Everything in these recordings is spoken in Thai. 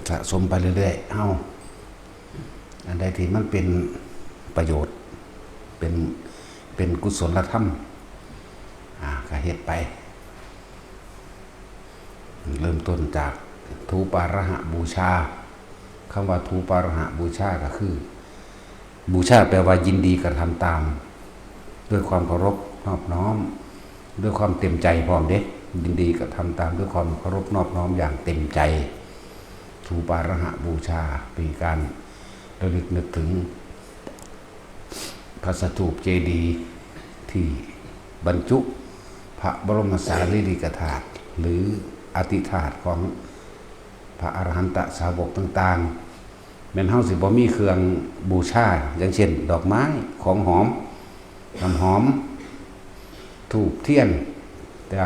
สะสมไปเรื่อยๆอันใดที่มันเป็นประโยชน์เป็นกุศลธรรมก็เฮ็ดไปเริ่มต้นจากทูปาระหะบูชาคำว่าทูปาระหะบูชาก็คือบูชาแปลว่ายินดีกระทำตามด้วยความเคารพนอบน้อมด้วยความเต็มใจพร้อมเด้ยินดีกระทำตามด้วยความเคารพนอบน้อมอย่างเต็มใจทูปาระหะบูชาเป็นการระลึกนึกถึงพระสถูปเจดีย์ที่บรรจุพระบรมสารีริกธาตุหรืออธิธาตุของพระอรหันตสาวกต่างๆแม้นเฮาสิบ่มีเครื่องบูชาอย่างเช่นดอกไม้ของหอมน้ำหอมธูปเทียนแต่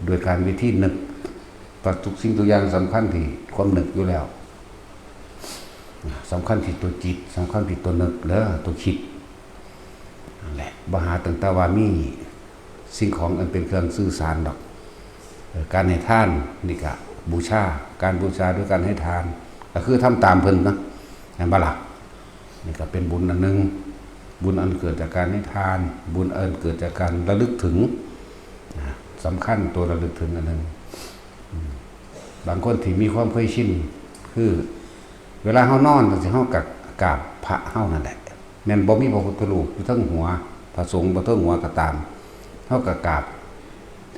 โดยการวิธีนึกปัจจุสิ่งตัวอย่างสำคัญที่ความนึกอยู่แล้วสำคัญที่ตัวจิตสำคัญที่ตัวนึกแล้วตัวคิดนั่นแหละบหาตั้งแต่ว่ามีสิ่งของอันเป็นเครื่องสื่อสารดอกการให้ทานนี่ก็บูชาการบูชาด้วยการให้ทานก็คือทำตามเพิ่นนะเห็นบ่ล่ะนี่ก็เป็นบุญอันนึงบุญอันเกิดจากการให้ทานบุญอันเกิดจากการระลึกถึงสำคัญตัวระลึกถึงอันนึงบางคนที่มีความเคยชินคือเวลาเฮานอนก็สิเฮากับกราบพระเฮานั่นแหละแม่นบ่มีพระพุทธรูปอยู่ทั้งหัวพระสงฆ์บ่ทั้งหัวก็ตามเฮาก็กราบ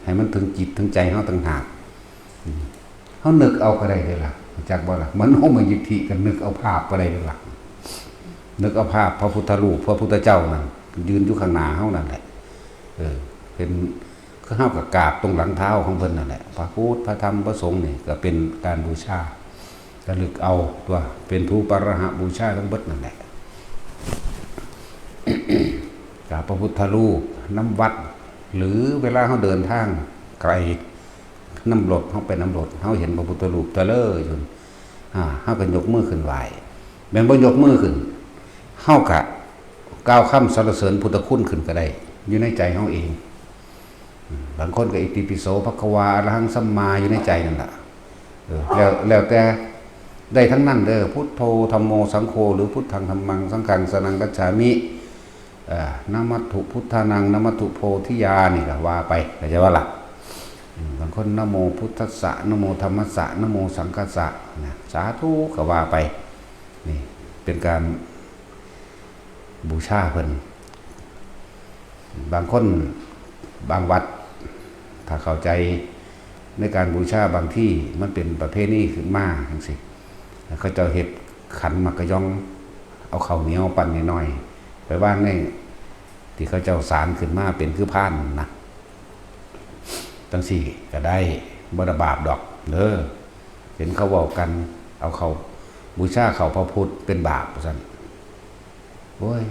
ให้มันถึงจิตถึงใจเฮาต่างหากเฮานึกเอาก็ได้เด้ล่ะจักบ่ล่ะมันโหมยิทธิก็นึกเอาภาพก็ได้เด้ล่ะนึกเอาภาพพระพุทธรูปพระพุทธเจ้านั่นยืนอยู่ข้างหน้าเฮานั่นแหละเป็นคือเฮาก็กราบตรงหลังเท้าของเพิ่นนั่นแหละพระพุทธพระธรรมพระสงฆ์นี่ก็เป็นการบูชาระลึกเอาตัวเป็นทูปาระหะบูชาทั้งเบิดนั่นแหละกับพระพุทธรูปน้ำวัดหรือเวลาเขาเดินทางไกลน้ำรถเขาไปน้ำรถเขาเห็นพระพุทธรูปตะเลออยู่เขาก็ยกมือขึ้นไหวแม้บ่ยกมือขึ้นเขากะก้าวข้ามสรรเสริญพุทธคุณขึ้นก็ได้อยู่ในใจเขาเองบางคนก็อิติปิโสภควาอรหังสัมมาอยู่ในใจนั่นแหละแล้วแต่ได้ทั้งนั้นเด้อพุทโธธัมโมสังโฆหรือพุทธังธัมมังสังฆังสนังกัจฉามินะมัตถุพุทธานังนะมัตถุโพธิญานี่ก็ว่าไปเข้าใจว่าล่ะบางคนนะโมพุทธัสสะนะโมธัมมัสสะนะโมสังฆัสสะสาธุก็ว่าไปนี่เป็นการบูชาเพิ่นบางคนบางวัดถ้าเข้าใจในการบูชาบางที่มันเป็นประเภทนี้ขึ้นมาจังซี่เขาจะเฮ็ดขันมักกะยองเอาข้าวเหนียวปั้นน้อยๆไปวางในที่เขาเจ้าสารขึ้นมาเป็นคือพานนะจังซี่ก็ได้บ่ได้บาปดอกเด้อเห็นเขาเว้ากันเอาเขาบูชาเขาพระพุทธเป็นบาปซั่นโอ้ย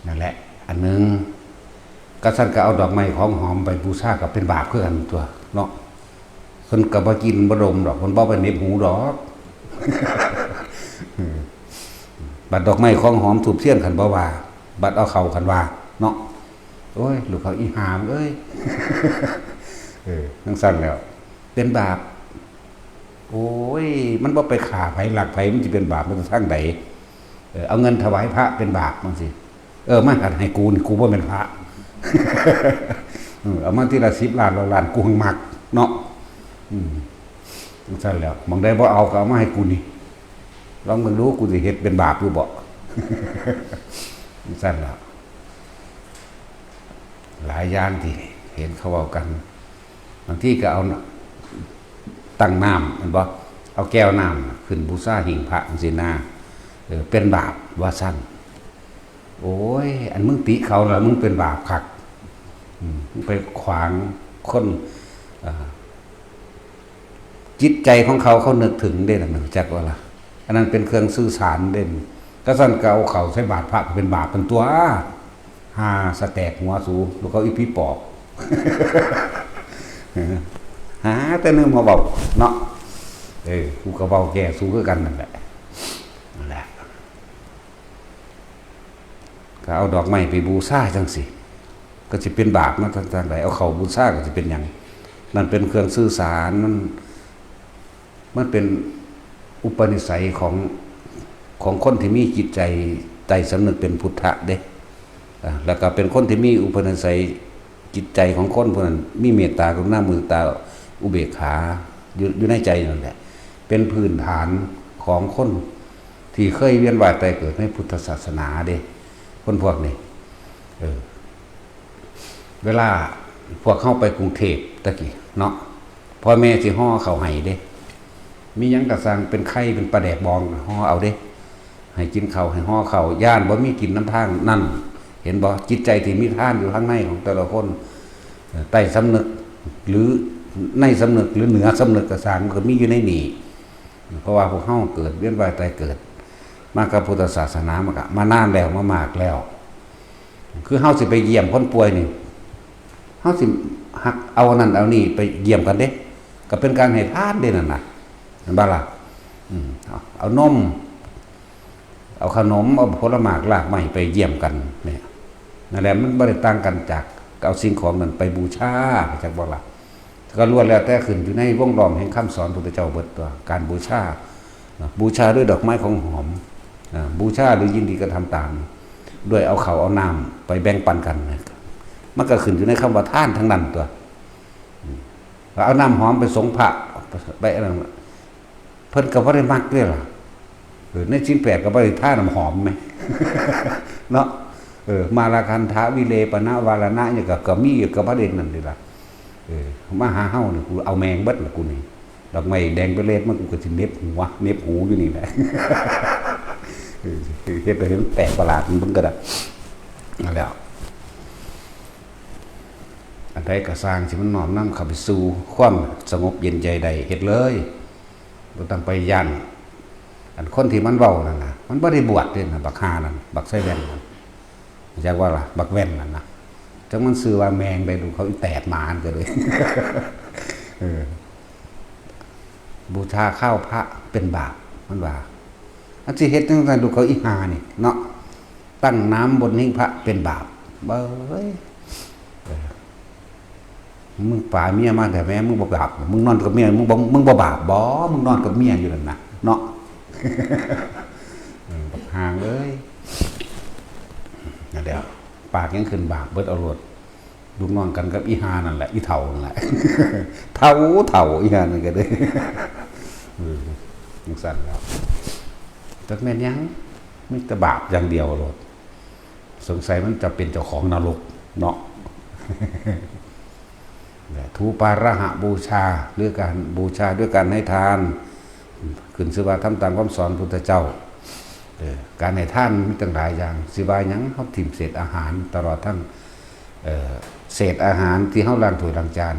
นั่นแหละอันนึงก็ซั่นก็เอาดอกไม้ของหอมไปบูชาก็เป็นบาปคือกันตัวเนาะเพิ่นก็บ่กินบ่ดมดอกเพิ่นบ่ไปเหน็บหูดอกบัดดอกไม้ของหอมถูกเทียนขันบ่ว่าบัดเอาเข้าขันว่าเนาะโอ้ยลูกเขาอีหามเอ้ยทั้งสั้นแล้วเป็นบาปโอ้ยมันบ่ไปฆ่าไผหลักไผมันสิเป็นบาปมันทางใดเอาเงินถวายพระเป็นบาปมันสิมาหัดให้กูนี่กูบ่เป็นพระเอามาทีละ10 ล้าน100 ล้านกูหังมักเนาะทั้งสั้นแล้วมองได้บ่เอาก็เอามาให้กูนี่ลองมึงรู้กูสิเฮ็ดเป็นบาปอยู่บ่สั้นแล้วหลายอย่างที่เห็นเขาเว้ากันบางทีก็เอาตั้งน้ำมันบ่เอาแก้วน้ำขึ้นบูชาหิ้งพระจังซี่นะเป็นบาปว่าซั่นโอ้ยอันมึงติเขาแล้วมึงเป็นบาปคักมึงไปขวางคนจิตใจของเขานึกถึงได้ล่ะจักว่าล่ะอันนั้นเป็นเครื่องสื่อสารเด่นก็สั่นเก่าเขาใช้บาทพระเป็นบาปเป็นตัวสแตกหัวสูลูกเขาอีพี่ปอบหาแต่เนื้อมาเบาเนาะกูก็เบาแก่สู้คือกันนั่นแหละก็เอาดอกไม้ไปบูชาจังสิก็จะเป็นบาปนะทางใดเอาเขาบูชาก็จะเป็นอย่างนั่นเป็นเครื่องสื่อสารมันเป็น อุปนิสัยของคนที่มีจิตใจใจสำนึกเป็นพุทธะเด้แล้วก็เป็นคนที่มีอุปนิสัยจิตใจของคนพวกนั้นมีเมตตากรุณามุทิตาอุเบกขาอยู่ในใจนั่นแหละเป็นพื้นฐานของคนที่เคยเวียนว่ายตายเกิดในพุทธศาสนาเด้คนพวกนี้เวลาพวกเข้าไปกรุงเทพตะกี้เนาะพ่อแม่สิห่อเขาให้เด้มีหยังกระสังเป็นไข่เป็นปลาแดกบองห่อเอาเด้ให้กินเขาให้ห่อเขาย่านบ่มีกินน้ำทางนั่นเห็นบ่จิตใจที่มีท่านอยู่ข้างในของแต่ละคนใต้สำนึกหรือในสำนึกหรือเหนือสำนึกกระสังก็มีอยู่ในนี่เพราะว่าพวกเฮาเกิดเวียนว่ายตายเกิดมากับพุทธศาสนามานานแล้วมามากแล้วคือเฮาสิไปเยี่ยมคนป่วยนี่เฮาสิหักเอานั่นเอานี่ไปเยี่ยมกันเด้ก็เป็นการให้ทานเด้นั่นน่ะเห็นบ่ล่ะเอานมเอาขนมเอาผลไม้รากไม้ไปเยี่ยมกันเนี่ยนั่นแหละมันบ่ได้ต่างกันจากเอาสิ่งของนั้นไปบูชาจากบ่ล่ะก็ล้วนแล้วแต่ขึ้นอยู่ในวงล้อมแห่งคำสอนพระพุทธเจ้าเบิดตัวการบูชาด้วยดอกไม้ของหอมบูชาหรือยินดีก็ทำตามด้วยเอาเขาเอาน้ำไปแบ่งปันกันมันก็ขึ้นอยู่ในคำว่าท่านทั้งนั้นตัวเอาน้ำหอมไปสงพระไปอะไรเพิ่นก็บ่ได้มักเลยล่ะในชิ้นแปดก็บ่ได้ท่าน้ำหอมไหม เนาะมาลาคันทะวิเลปนะวาลนะเนี่ยก็มีกับพระเด่นนั่นดีล่ะมาหาเฮาเนี่ยกูเอาแมงเบิดล่ะกูนี่ดอกไม้แดงไปเล็ดมันกูก็สิเน็บหัวเน็บหูอยู่นี่แหละเฮ็ดไปเห็นแปลกประหลาดมันก็ได้นั่นแหละอันใดก็สร้างสิมันน้อมนำเข้าไปสู่ความสงบเย็นใจใดเฮ็ดเลยบ่ต้องไปย่านอันคนที่มันเว้านั่นน่ะมันบ่ได้บวชเด้น่ะบักหานั่นบักใส่แว่นนั่นจักว่าล่ะบักแว่นนั่นน่ะจังมันชื่อว่าแมงได้ดูเขาอีแตดหมานก็เลยบูชาข้าวพระเป็นบาปมันว่าอันสิเฮ็ดจังซั่นดูเขาอีหานี่เนาะตั้งน้ำบนหิ้งพระเป็นบาปเบ้ยมึงป่าเมียมาแต่แม่มึงบ่บาปมึงนอนกับเมียมึงบ่บาปบ่มึงนอนกับเมียอยู่นั่นน่ะเนาะบักห่างเลยนั่นแหละปากยังขึ้นบาปเบิดเอารวดลูกน้องกันกับอีหานั่นแหละอีเฒ่านั่นแหละเฒ่าอีหานั่นก็เด้จังซั่นแล้วจักแม่นยังมีแต่บาปอย่างเดียวโลดสงสัยมันจะเป็นเจ้าของนรกเนาะทูปาระหะบูชาหรือการบูชาด้วยการให้ทานขึ้นชื่อว่าทำตามคำสอนพุทธเจ้าการให้ทานมีตั้งหลายอย่างสิบายหยังเฮาทิ่มเศษอาหารตลอดทั้งเศษอาหารที่เฮาล้างถ้วยล้างจาน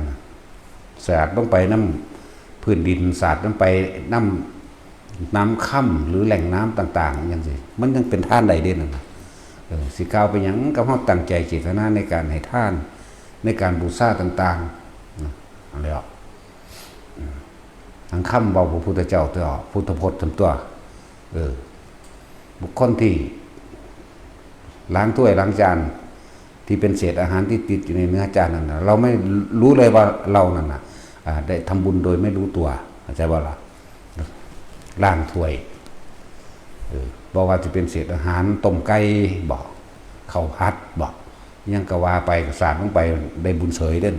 สาดลงไปน้ำพื้นดินสาดลงไปน้ำค่ำหรือแหล่งน้ำต่างๆอย่างนี้มันยังเป็นทานใดเด่นนะสิกล่าวไปหยังก็เฮาตั้งใจเจตนาในการให้ทานในการบูชาต่างๆอะไรอ่ะทางค่ำเบาพระพุทธเจ้าตัวพุทธพจน์ทำตัวบุคคลที่ล้างถ้วยล้างจานที่เป็นเศษอาหารที่ติดอยู่ในเนื้อจานนั่นนะเราไม่รู้เลยว่าเรานั่นนะได้ทำบุญโดยไม่รู้ตัวเข้าใจว่าล่ะล้างถ้วยบอกว่าจะเป็นเศษอาหารต้มไก่บอกข้าวผัดบอกยังกะว่าไปสาดลงไปได้บุญเสยเด่น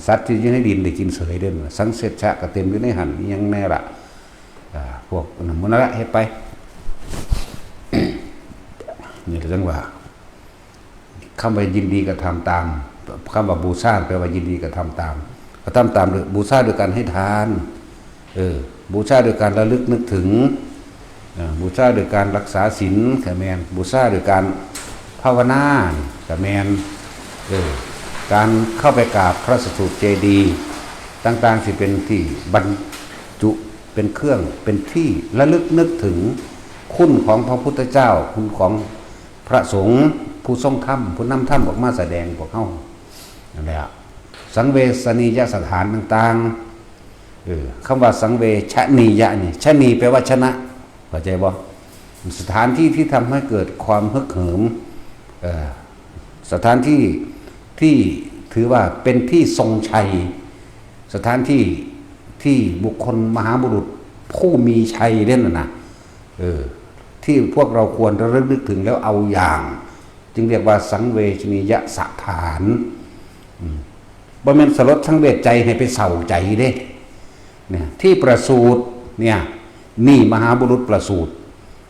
สัตว์ที่อยู่ในดินได้กินเสยเด่นสังเสร็จชะก็เต็มอยู่ในหันยังแน่ละพวกมันละเฮ็ดไปนี่จังว่าคำว่ายินดีก็ทำตามคำว่าบูชาแปลว่ายินดีก็ทำตามก็ทำตามบูชาโดยการให้ทานบูชาโดยการระลึกนึกถึงบูชาโดยการรักษาศีลแค่แมนบูชาโดยการภาวนาแค่แมนการเข้าไปกราบพระสถูปเจดีย์ต่างๆสิเป็นที่บรรจุเป็นเครื่องเป็นที่ระลึกนึกถึงคุณของพระพุทธเจ้าคุณของพระสงฆ์ผู้ทรงธรรมผู้นำธรรมออกมาแสดงพวกเขานั่นแหละสังเวชนียสถานต่างๆคำว่าสังเวชนียะนี่ชนีแปลว่าชนะเข้าใจบ่สถานที่ที่ทำให้เกิดความฮึกเหิมสถานที่ที่ถือว่าเป็นที่ทรงชัยสถานที่ที่บุคคลมหาบุรุษ ผู้มีชัยเล่นนะที่พวกเราควรระลึกนึกถึงแล้วเอาอย่าง จึงเรียกว่าสังเวชนียสถานบ่แม่นสลดสังเวชใจให้ไปเศร้าใจเด้เนี่ยที่ประสูติเนี่ยนี่มหาบุรุษประสูติ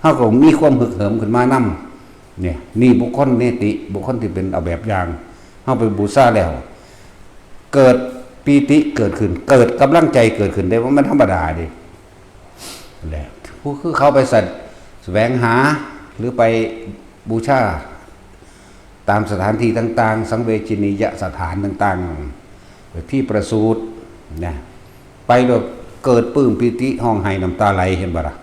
เฮาก็มีความฮึกเหิมขึ้นมานำเนี่ยนี่บุคคลเนติบุคคลที่เป็นเอาแบบอย่างเฮาไปบูชาแล้วเกิดปีติเกิดขึ้นเกิดกำลังใจเกิดขึ้นได้ว่ามันธรรมดาเด้แหละผู้คือเขาไปแสวงหาหรือไปบูชาตามสถานที่ต่างๆสังเวชนียสถานต่างๆที่ประสูตินะไปแล้วเกิดปลื้มปิติห้องไห้น้ำตาไหลเห็นบ่ล่ะ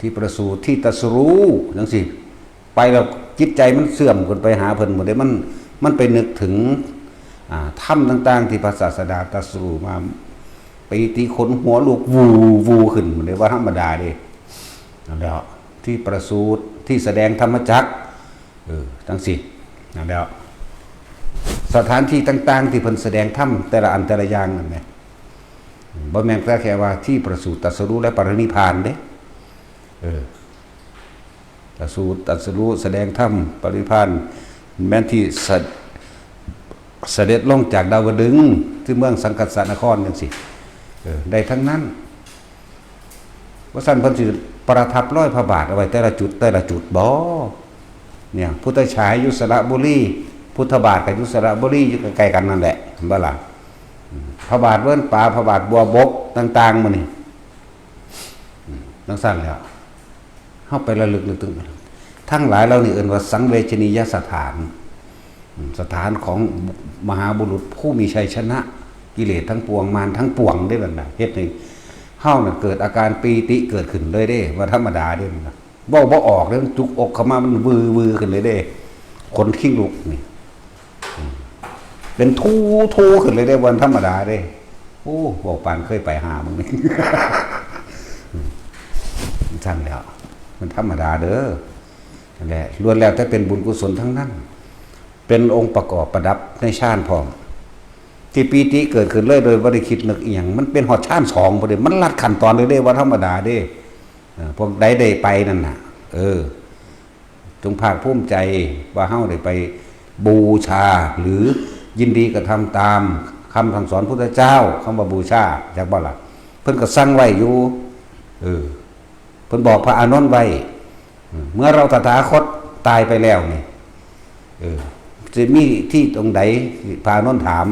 ที่ประสูติที่ตรัสรู้จังซี่ไปแล้วจิตใจมันเสื่อมขึ้นไปหาเพิ่นหมดเลยมันไปนึกถึงธรรมต่างๆที่พระศาสดาตรัสรู้มาปิติขนหัวลุกวูขึ้นหมดเลยว่าธรรมดาเด้นั่นแหละที่ประสูติที่แสดงธรรมจักรจังซี่นั่นแล้วสถานที่ต่างๆที่เพิ่นแสดงธรรมแต่ละอันแต่ละอย่างนั่นแหละบ่แม่นแค่ว่าที่ประสูติตรัสรู้และปรินิพพานเด้ประสูติตรัสรู้แสดงธรรมปรินิพพานแม้นที่เสด็จลงจากดาวดึงส์ที่เมืองสังกัสสนครจังซี่ได้ทั้งนั้นว่าซั่นเพิ่นสิประทับร้อยพระบาทเอาไว้แต่ละจุดบ่เนี่ยพุทธฉายอยู่สระบุรีพุทธบาทกับอยู่สระบุรีอยู่ใกล้ๆกันนั่นแหละเห็นบ่ล่ะพระบาทเวิ้นป่าพระบาทบัวบกต่างๆมื้อนี้จังซั่นแล้วเฮาไประลึกนึกถึงทั้งหลายเหล่านี้เอิ้นว่าสังเวชนียสถานสถานของมหาบุรุษผู้มีชัยชนะกิเลสทั้งปวงมารทั้งปวงได้บัดน่ะเฮ็ดให้เฮาน่ะเกิดอาการปีติเกิดขึ้นเลยเด้ว่าธรรมดาเด้นะบ่ออกเลยจุกอกเข้ามามันวือขึ้นเลยเด้คนขี้ลุกนี่เป็นทูขึ้นเลยเด้วันธรรมดาเด้โอ้บอกปานเคยไปหามึงนี่สั่นแล้วมันธรรมดาเด้อนั่นแหละล้วนแล้วแต่เป็นบุญกุศลทั้งนั้นเป็นองค์ประกอบประดับในฌานพร้อมที่ปีติเกิดขึ้นเลยโดยบ่ได้คิดนึกอีหยังมันเป็นฮอดฌาน2บ่ได้มันลัดขั้นตอนเลยเด้ว่าธรรมดาเด้พวกได้ไปนั่นน่ะจงภาคภูมิใจว่าเฮาได้ไปบูชาหรือยินดีกระทำตามคำสั่งสอนพุทธเจ้าคำว่าบูชาจากบ่ล่ะเพิ่นก็สั่งไว้อยู่เพิ่นบอกพระอานนท์ไว้เมื่อเราตถาคตตายไปแล้วนี่จะมีที่ตรงใดพระอานนท์ถาม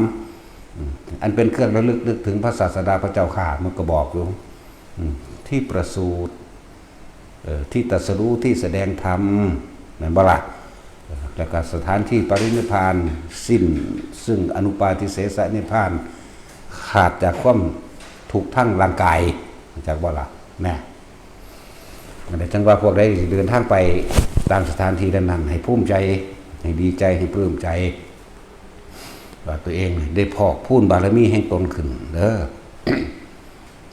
อันเป็นเครื่องระลึกนึกถึงพระศาสดาพระเจ้าข้ามันก็บอกอยู่ที่ประสูติที่ตรัสรู้ที่แสดงธรรมนั่นบ่ล่ะแล้วก็สถานที่ปรินิพพานสิ้นซึ่งอนุปาทิเสสนิพพานขาดจากความทุกข์ทั้งร่างกายจากบ่ล่ะแน่แต่จังว่าพวกได้เดินทางไปตามสถานที่นั้นให้ภูมิใจให้ดีใจให้ปลื้มใจว่าตัวเองได้พอกพูนบารมีแห่งตนขึ้นเด้อ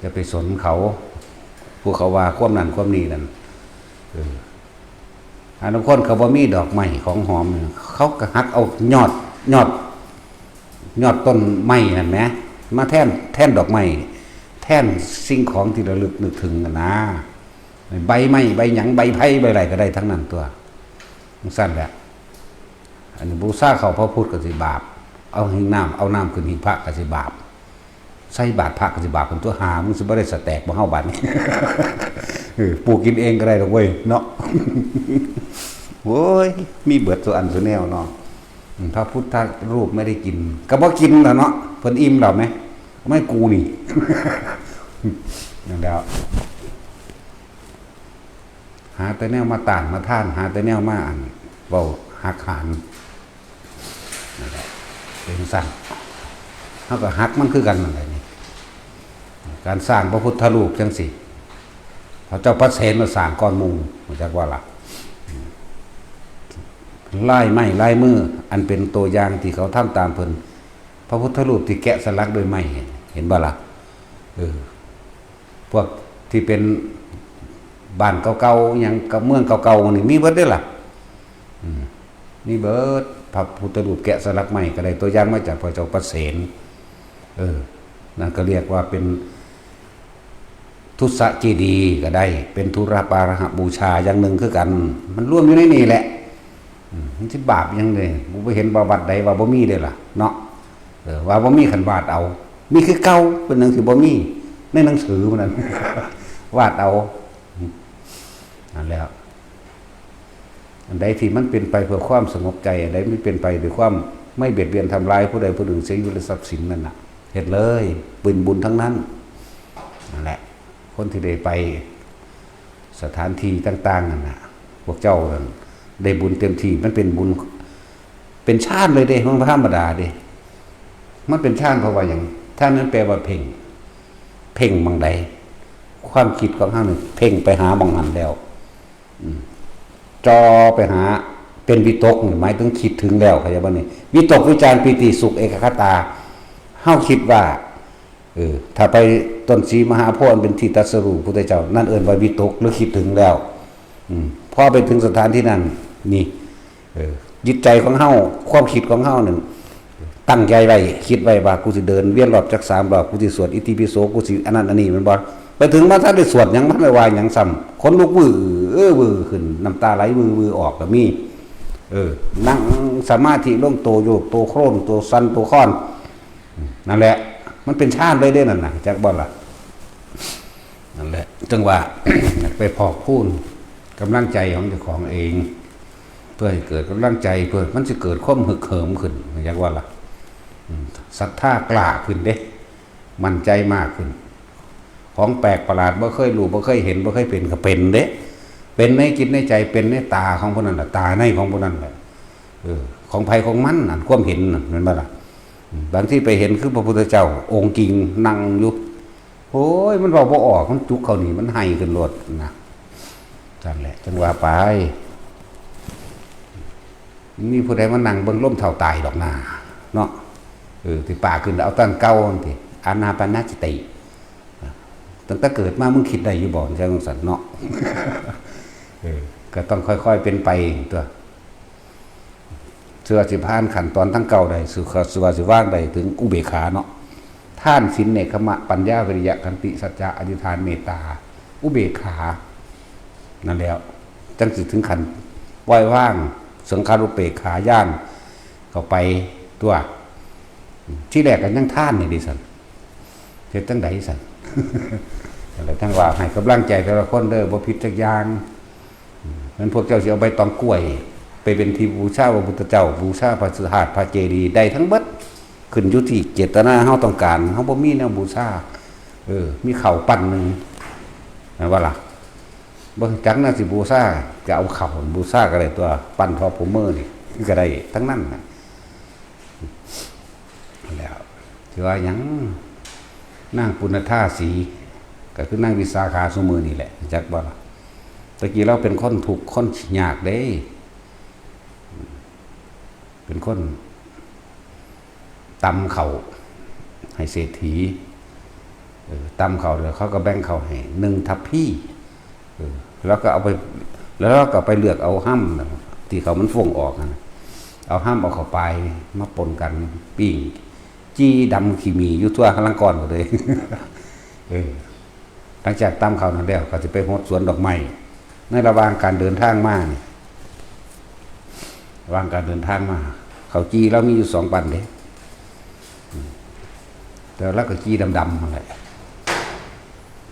จะไปสนเขาผู้เขาว่าความนั้นความนี้นั่นอันนั้นคนเขาบ่มีดอกไม้ของหอมเขาก็หักเอายอดต้นไม้นั่นแหมมาแท่นดอกไม้แท่นสิ่งของที่ระลึกนึกถึงนะใบไม้ใบหยังใบไผ่ใบอะไรก็ได้ทั้งนั้นตัวสั้นแหละอันนี้บูชาเขาพระพุทธก็สิบาปเอาหิ้งน้ำเอาน้ำขึ้นหิ้งพระก็สิบาปใส่บาตรพระก็สิบาปเป็นตัวหามึงสิบ่ได้สแตกบ่เฮาบาดนี้ปลูกกินเองก็ได้ดอกเว้ยเนาะโว้ยมีเบิดตัวอันตัวแนวเนาะพระพุทธรูปไม่ได้กินก็บ่กินแล้วเนาะเพิ่นอิ่มแล้วไหมไม่กูนี่นั่นแล้วหาแต่แนวมาต่างมาท่านหาแต่แนวมาอันเว้าหักหานนั่นแหละเป็นสั่นเฮาก็หักมันคือกันนั่นแหละนี่การสร้างพระพุทธรูปจังซี่พระเจ้าพระเสนมาสร้างก่อนหมู่มาจากว่าล่ะลายไม้ลายมืออันเป็นตัวอย่างที่เขาทำตามเพิ่นพระพุทธรูปที่แกะสลักโดยไม้เห็นบ่ล่ะพวกที่เป็นบ้านเก่าๆอย่างกับเมืองเก่าๆนี่มีเบิดเด้อล่ะนี่เบิดพระพุทธรูปแกะสลักไม้ก็ได้ตัวอย่างมาจากพระเจ้าพระเสนนั่นก็เรียกว่าเป็น ทุสเจดีย์ก็ได้ เป็นธุระปาระหะบูชาอย่างหนึ่งคือกัน มันร่วมอยู่ในนี่แหละมันสิบาปยังเลยกูไปเห็นบาวัดใดว่าบ่มีเด้ล่ะเนาะว่าบ่มีขันวาดเอา มีคือเก่าเป็นหนังสือบ่มีในหนังสือมันนั้น วาดเอานั่นแล้วอันใดที่มันเป็นไปเพื่อความสงบใจอันใดไม่เป็นไปด้วยความไม่เบียดเบียนทำร้ายผู้ใดผู้หนึ่งเสียชีวิตหรือทรัพย์สินนั่นน่ะเฮ็ดเลยบุญทั้งนั้นนั่นแหละคนที่ได้ไปสถานที่ต่างๆนั่นน่ะพวกเจ้าได้บุญเต็มที่มันเป็นบุญเป็นชาติเลยเด้มันธรรมดาเด้มันเป็นชาติเพราะว่าอย่างท่านนั้นแปลว่าเพ่งบางใดความคิดของข้างหนึ่งเพ่งไปหาบางนั้นแล้วจอไปหาเป็นวิตกหมายถึงคิดถึงแล้วเข้าใจบ่นี่วิตกวิจารปิติสุขเอกคตาเฮาคิดว่าถ้าไปต้นศรีมหาโพธิ์เป็นที่ตรัสรู้พุทธเจ้านั่นเอิ้นว่าวิตกหรือคิดถึงแล้วพอไปถึงสถานที่นั้นนี่จิตใจของเฮาความคิดของเฮานั่นตั้งใจไว้คิดไว้ว่ากูสิเดินเวียนรอบจัก3รอบกูสิสวดอิติปิโสกูสิอันนั้นอันนี้มันบ่ไปถึงมาถ้าได้สวดหยังมันไม่ว่าหยังซ้ำคนลุกวื้อขึ้นน้ำตาไหลวือออกก็มีนั่งสมาธิลงโตโยกโตโครนโตสันโตค้อนนั่นแหละมันเป็นชาติเลยเด้นั่นน่ะจักบ่ล่ะนั่นแหละจังว่า ไปพอกพูนกำลังใจของเจ้าของเองเพื่อให้เกิดกำลังใจเพื่อมันจะเกิดความฮึกเหิมขึ้นจักว่าล่ะศรัทธากล้าขึ้นเด้มั่นใจมากขึ้นของแปลกประหลาดบ่เคยรู้บ่เคยเห็นบ่เคยเป็นก็เป็นเด้เป็นในจิตในใจเป็นในตาของพวกนั้นแหละตาในของพวกนั้นแหละของภัยของมันนั่นความเห็นนั่นบ่ล่ะบางที่ไปเห็นคือพระพุทธเจ้าองค์จริงนั่งอยู่โอ้ยมันบอกบ่ออกมันจุกเขานี่มันให้ขึ้นรถนะนั่นแหละจังว่าไปมีผู้ใดมานั่งเบิ่งลมเท่าตายดอกนาเนาะที่ป่าขึ้นเอาตั้งเก่าติอานาปานสติตั้งแต่เกิดมามึงคิดได้อยู่บ่ใช่จังซั่นเนาะก็ต้องค่อยๆเป็นไปตัวเชื่อสิผ่านขั้นตอนทั้งเก่าได้สุขสวัสดิ์ว่างได้ถึงอุเบกขาเนาะท่านศีลเนกขมะปัญญาวิริยะขันติสัจจะอธิษฐานเมตตาอุเบกขานั่นแล้วจังสิถึงขั้นปล่อยว่างสังขารุเปกขาย่านเข้าไปตัวที่แรกกันยังท่านนี่ดิสันเฮ็ดจังไดสันอะไรทั้งว่าให้กำลังใจแต่ละคนเด้อบ่ผิดจักอย่างนั้นพวกเจ้าสิเอาใบตองกล้วยไปเป็นที่บูชาพระพุทธเจ้าบูชาพระสุธาตุพระเจดีย์ได้ทั้งเบิดขึ้นอยู่ที่เจตนาเฮาต้องการเฮาบ่มีแนวบูชามีข้าวปั้นนึงนั่นว่าล่ะบ่จักน่าสิบูชาจะเอาข้าวบูชาก็ได้ตัวปั้นทอผมมือนี่ก็ได้ทั้งนั้นน่ะแล้วที่ว่าหยังนางปุณณธาสีก็คือนางวิสาขาสมือนี่แหละจักบ่ล่ะตะกี้เราเป็นคนทุกข์คนยากเด้เป็นคนตำเขาให้เศรษฐีตำเขาเดี๋ยวเขาก็แบ่งเขาให้1 ทัพพี่แล้วก็เอาไปแล้วก็ไปเลือกเอาห้ำที่เขามันฟงออกนะเอาห้ำเอาเข้าไปมาปนกันปิ้งจี้ดำขีมีอยู่ทั่วข้างล่างก่อนหมดเลยหลังจากตำเขานั่นแล้วก็จะไปหดสวนดอกไม้ในระหว่างการเดินทางมาระหว่างการเดินทางมาเขาจีเรามีอยู่2 ปันเด้แต่แล้วก็จีดำๆอะไร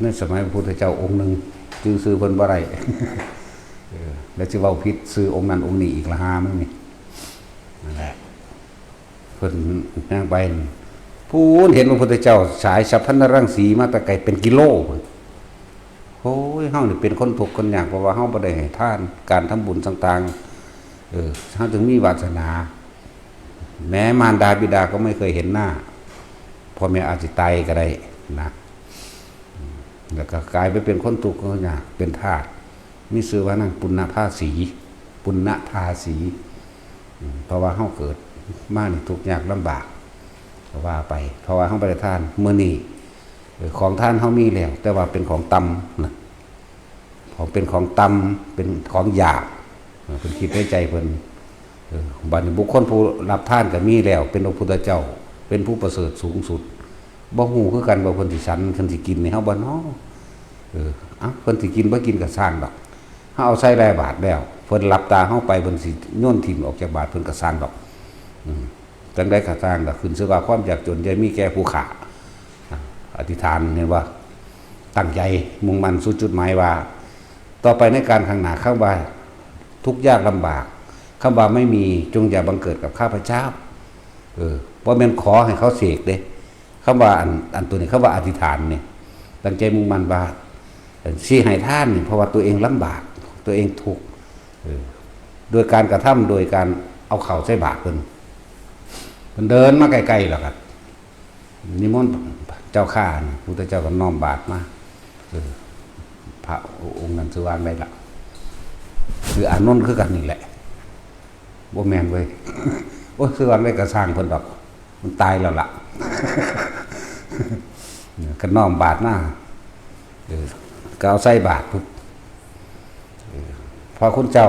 ในสมัยพระพุทธเจ้าองค์หนึ่งซื้อเพิ่นบ่ได้แล้วจะเว้าผิดซื้อองค์นั้นองค์นี้อีกละหามั้งนี่นั่นแหละเพิ่นย่างไปผู้เห็นพระพุทธเจ้าฉายสัพพันธรังสีมาแต่ไกลเป็นกิโลโอ้ยเฮานี่เป็นคนทุกข์คนยากเพราะว่าเฮาบ่ได้ให้ทานการทำบุญต่างๆเฮาถึงมีวาสนาแม้มารดาบิดาก็ไม่เคยเห็นหน้าพ่อแม่อาจจะตายก็ได้นะแล้วก็กลายไปเป็นคนทุกข์คนยากเป็นทาสมีชื่อว่านางปุณณภาสีปุณณธาสีเพราะว่าเฮาเกิดมานี่ทุกข์ยากลำบากก็ว่าไปเพราะว่าเฮาบ่ได้ทานมื้อนี้ของท่านเฮามีแล้วแต่ว่าเป็นของต่ำนะของเป็นของต่ำเป็นของหยาบเพิ่นคิดในใจเพิ่นบัดนี้บุคคลผู้รับทานก็มีแล้วเป็นพระพุทธเจ้าเป็นผู้ประเสริฐสูงสุดบ่ฮู้คือกันว่าเพิ่นสิฉันเพิ่นสิกินให้เฮาบ่เนาะ เพิ่นสิกินบ่กินก็สร้างดอกเฮาเอาใส่ได้บาทแล้วเพิ่นหลับตาเฮาไปเพิ่นสิโยนทิ่มออกจากบาทเพิ่นก็สร้างดอกจังได๋ก็สร้างดอกขึ้นชื่อว่าความยากจนอย่ามีแก่ผู้ขาอธิษฐานเห็นว่าตั้งใจมุ่งมั่นสู่จุดหมายว่าต่อไปในการข้างหน้าคำว่าทุกข์ยากลำบากคำว่าไม่มีจงอย่าบังเกิดกับข้าพเจ้าบ่แม่นขอให้เขาเสกเด้คำว่าอันตัวนี้คำว่าอธิษฐานเนี่ยตั้งใจมุ่งมั่นว่าสิให้ทานนี่เพราะว่าตัวเองลำบากตัวเองทุกข์โดยการกระทำโดยการเอาเข่าใส่บาตรเพิ่นเดินมาไกลๆแล้วครับนิมนต์เจ้าข้าพุทธเจ้าก็น้อมบาตรมาพระองค์นั้นชื่อว่าได้ละคืออานนท์คือกันนี่แหละบ่แม่นเว้ยโอ้ชื่อว่าได้ก็สร้างเพิ่นดอกมันตายแล้วล่ะก็น้อมบาตรมาก็เอาใส่บาตรปุ๊บพอคุณเจ้า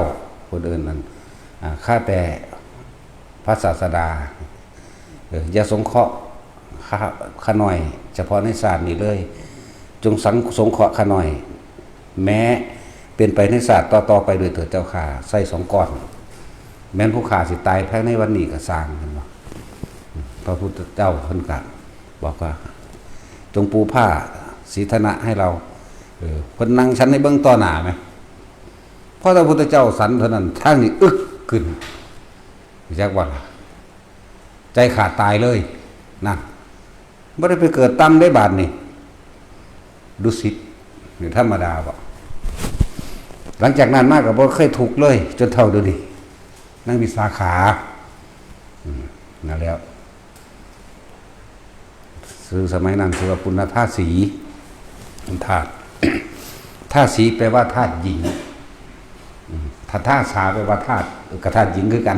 คนอื่นนั้นข้าแต่พระศาสดาอย่าสงเคราะห์ข้าน้อยเฉพาะในศาสตร์นี้เลยจงสงเคราะห์ข้าน้อยแม้เป็นไปในศาสตร์ต่อไปโดยเถิดเจ้าข้าใส่2 ก้อนแม้นผู้ขาสิตายภายในวันนี้ก็สร้างกันว่าพระพุทธเจ้าเพิ่นก็บอกว่าจงปูผ้าสีธนะให้เราเพิ่นนั่งชั้นในเบื้องต่อหน้าไหมเพราะพระพุทธเจ้าสันเท่านั้นทางนี้อึกขึ้นจักว่าใจขาดตายเลยนั่นไม่ได้ไปเกิดตั้มได้บาทนี่ดุสิตหรือธรรมดาบ่หลังจากนั้นมากกับบ่เคยถูกเลยจนเท่าเดี๋ยวนี้นั่งวิสาขานั่นแล้วซื้อสมัยนั้นคือว่าปุณณธาตุสีธาตุธาตุสีแปลว่าธาตุหญิงถ้าธาตุสาแปลว่าธาตุกับธาตุหญิงคือกัน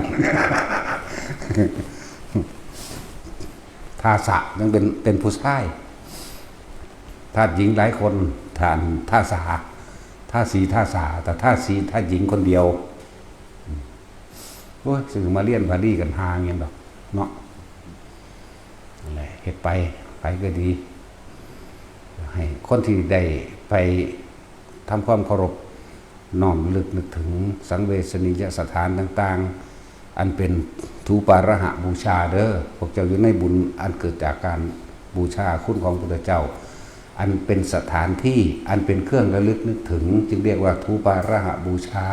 ธาตุสะยังเป็นผู้ชายธาตุหญิงหลายคนธาตุสาธาตุสีธาตุสาแต่ธาตุสีธาตุหญิงคนเดียวโอ้ยสื่อมาเลี่ยนบาลีกันหางเงี้ยดอกเนาะอะไรเฮ็ดไปก็ดีให้คนที่ได้ไปทำความเคารพน้อมลึกนึกถึงสังเวชนียสถานต่างๆอันเป็นทูปาระหะบูชาเด้อพวกเจ้าอยู่ในบุญอันเกิดจากการบูชาคุณของพระพุทธเจ้าอันเป็นสถานที่อันเป็นเครื่องระลึกนึกถึงจึงเรียกว่าทูปาระหะบูชา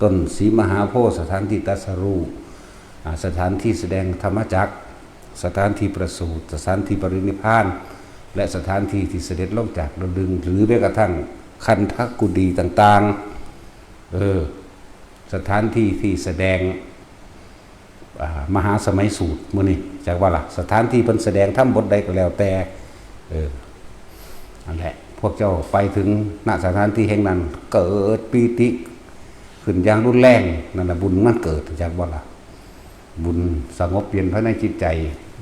ต้นศรีมหาโพธิ์สถานที่ตรัสรู้สถานที่แสดงธรรมจักรสถานที่ประสูติสถานที่ปรินิพพานและสถานที่ที่เสด็จลงจากดาวดึงหรือแม้กระทั่งคันธกุฎีต่างๆสถานที่ที่แสดงมหาสมัยสูตรมื้อนี้จากว่าล่ะสถานที่เพิ่นแสดงธรรมบทใดก็แล้วแต่นั่นแหละพวกเจ้าไปถึงณสถานที่แห่งนั้นเกิดปีติขึ้นอย่างรุนแรงนั่นน่ะบุญมันเกิดจากว่าล่ะบุญสงบเย็นภายในจิตใจ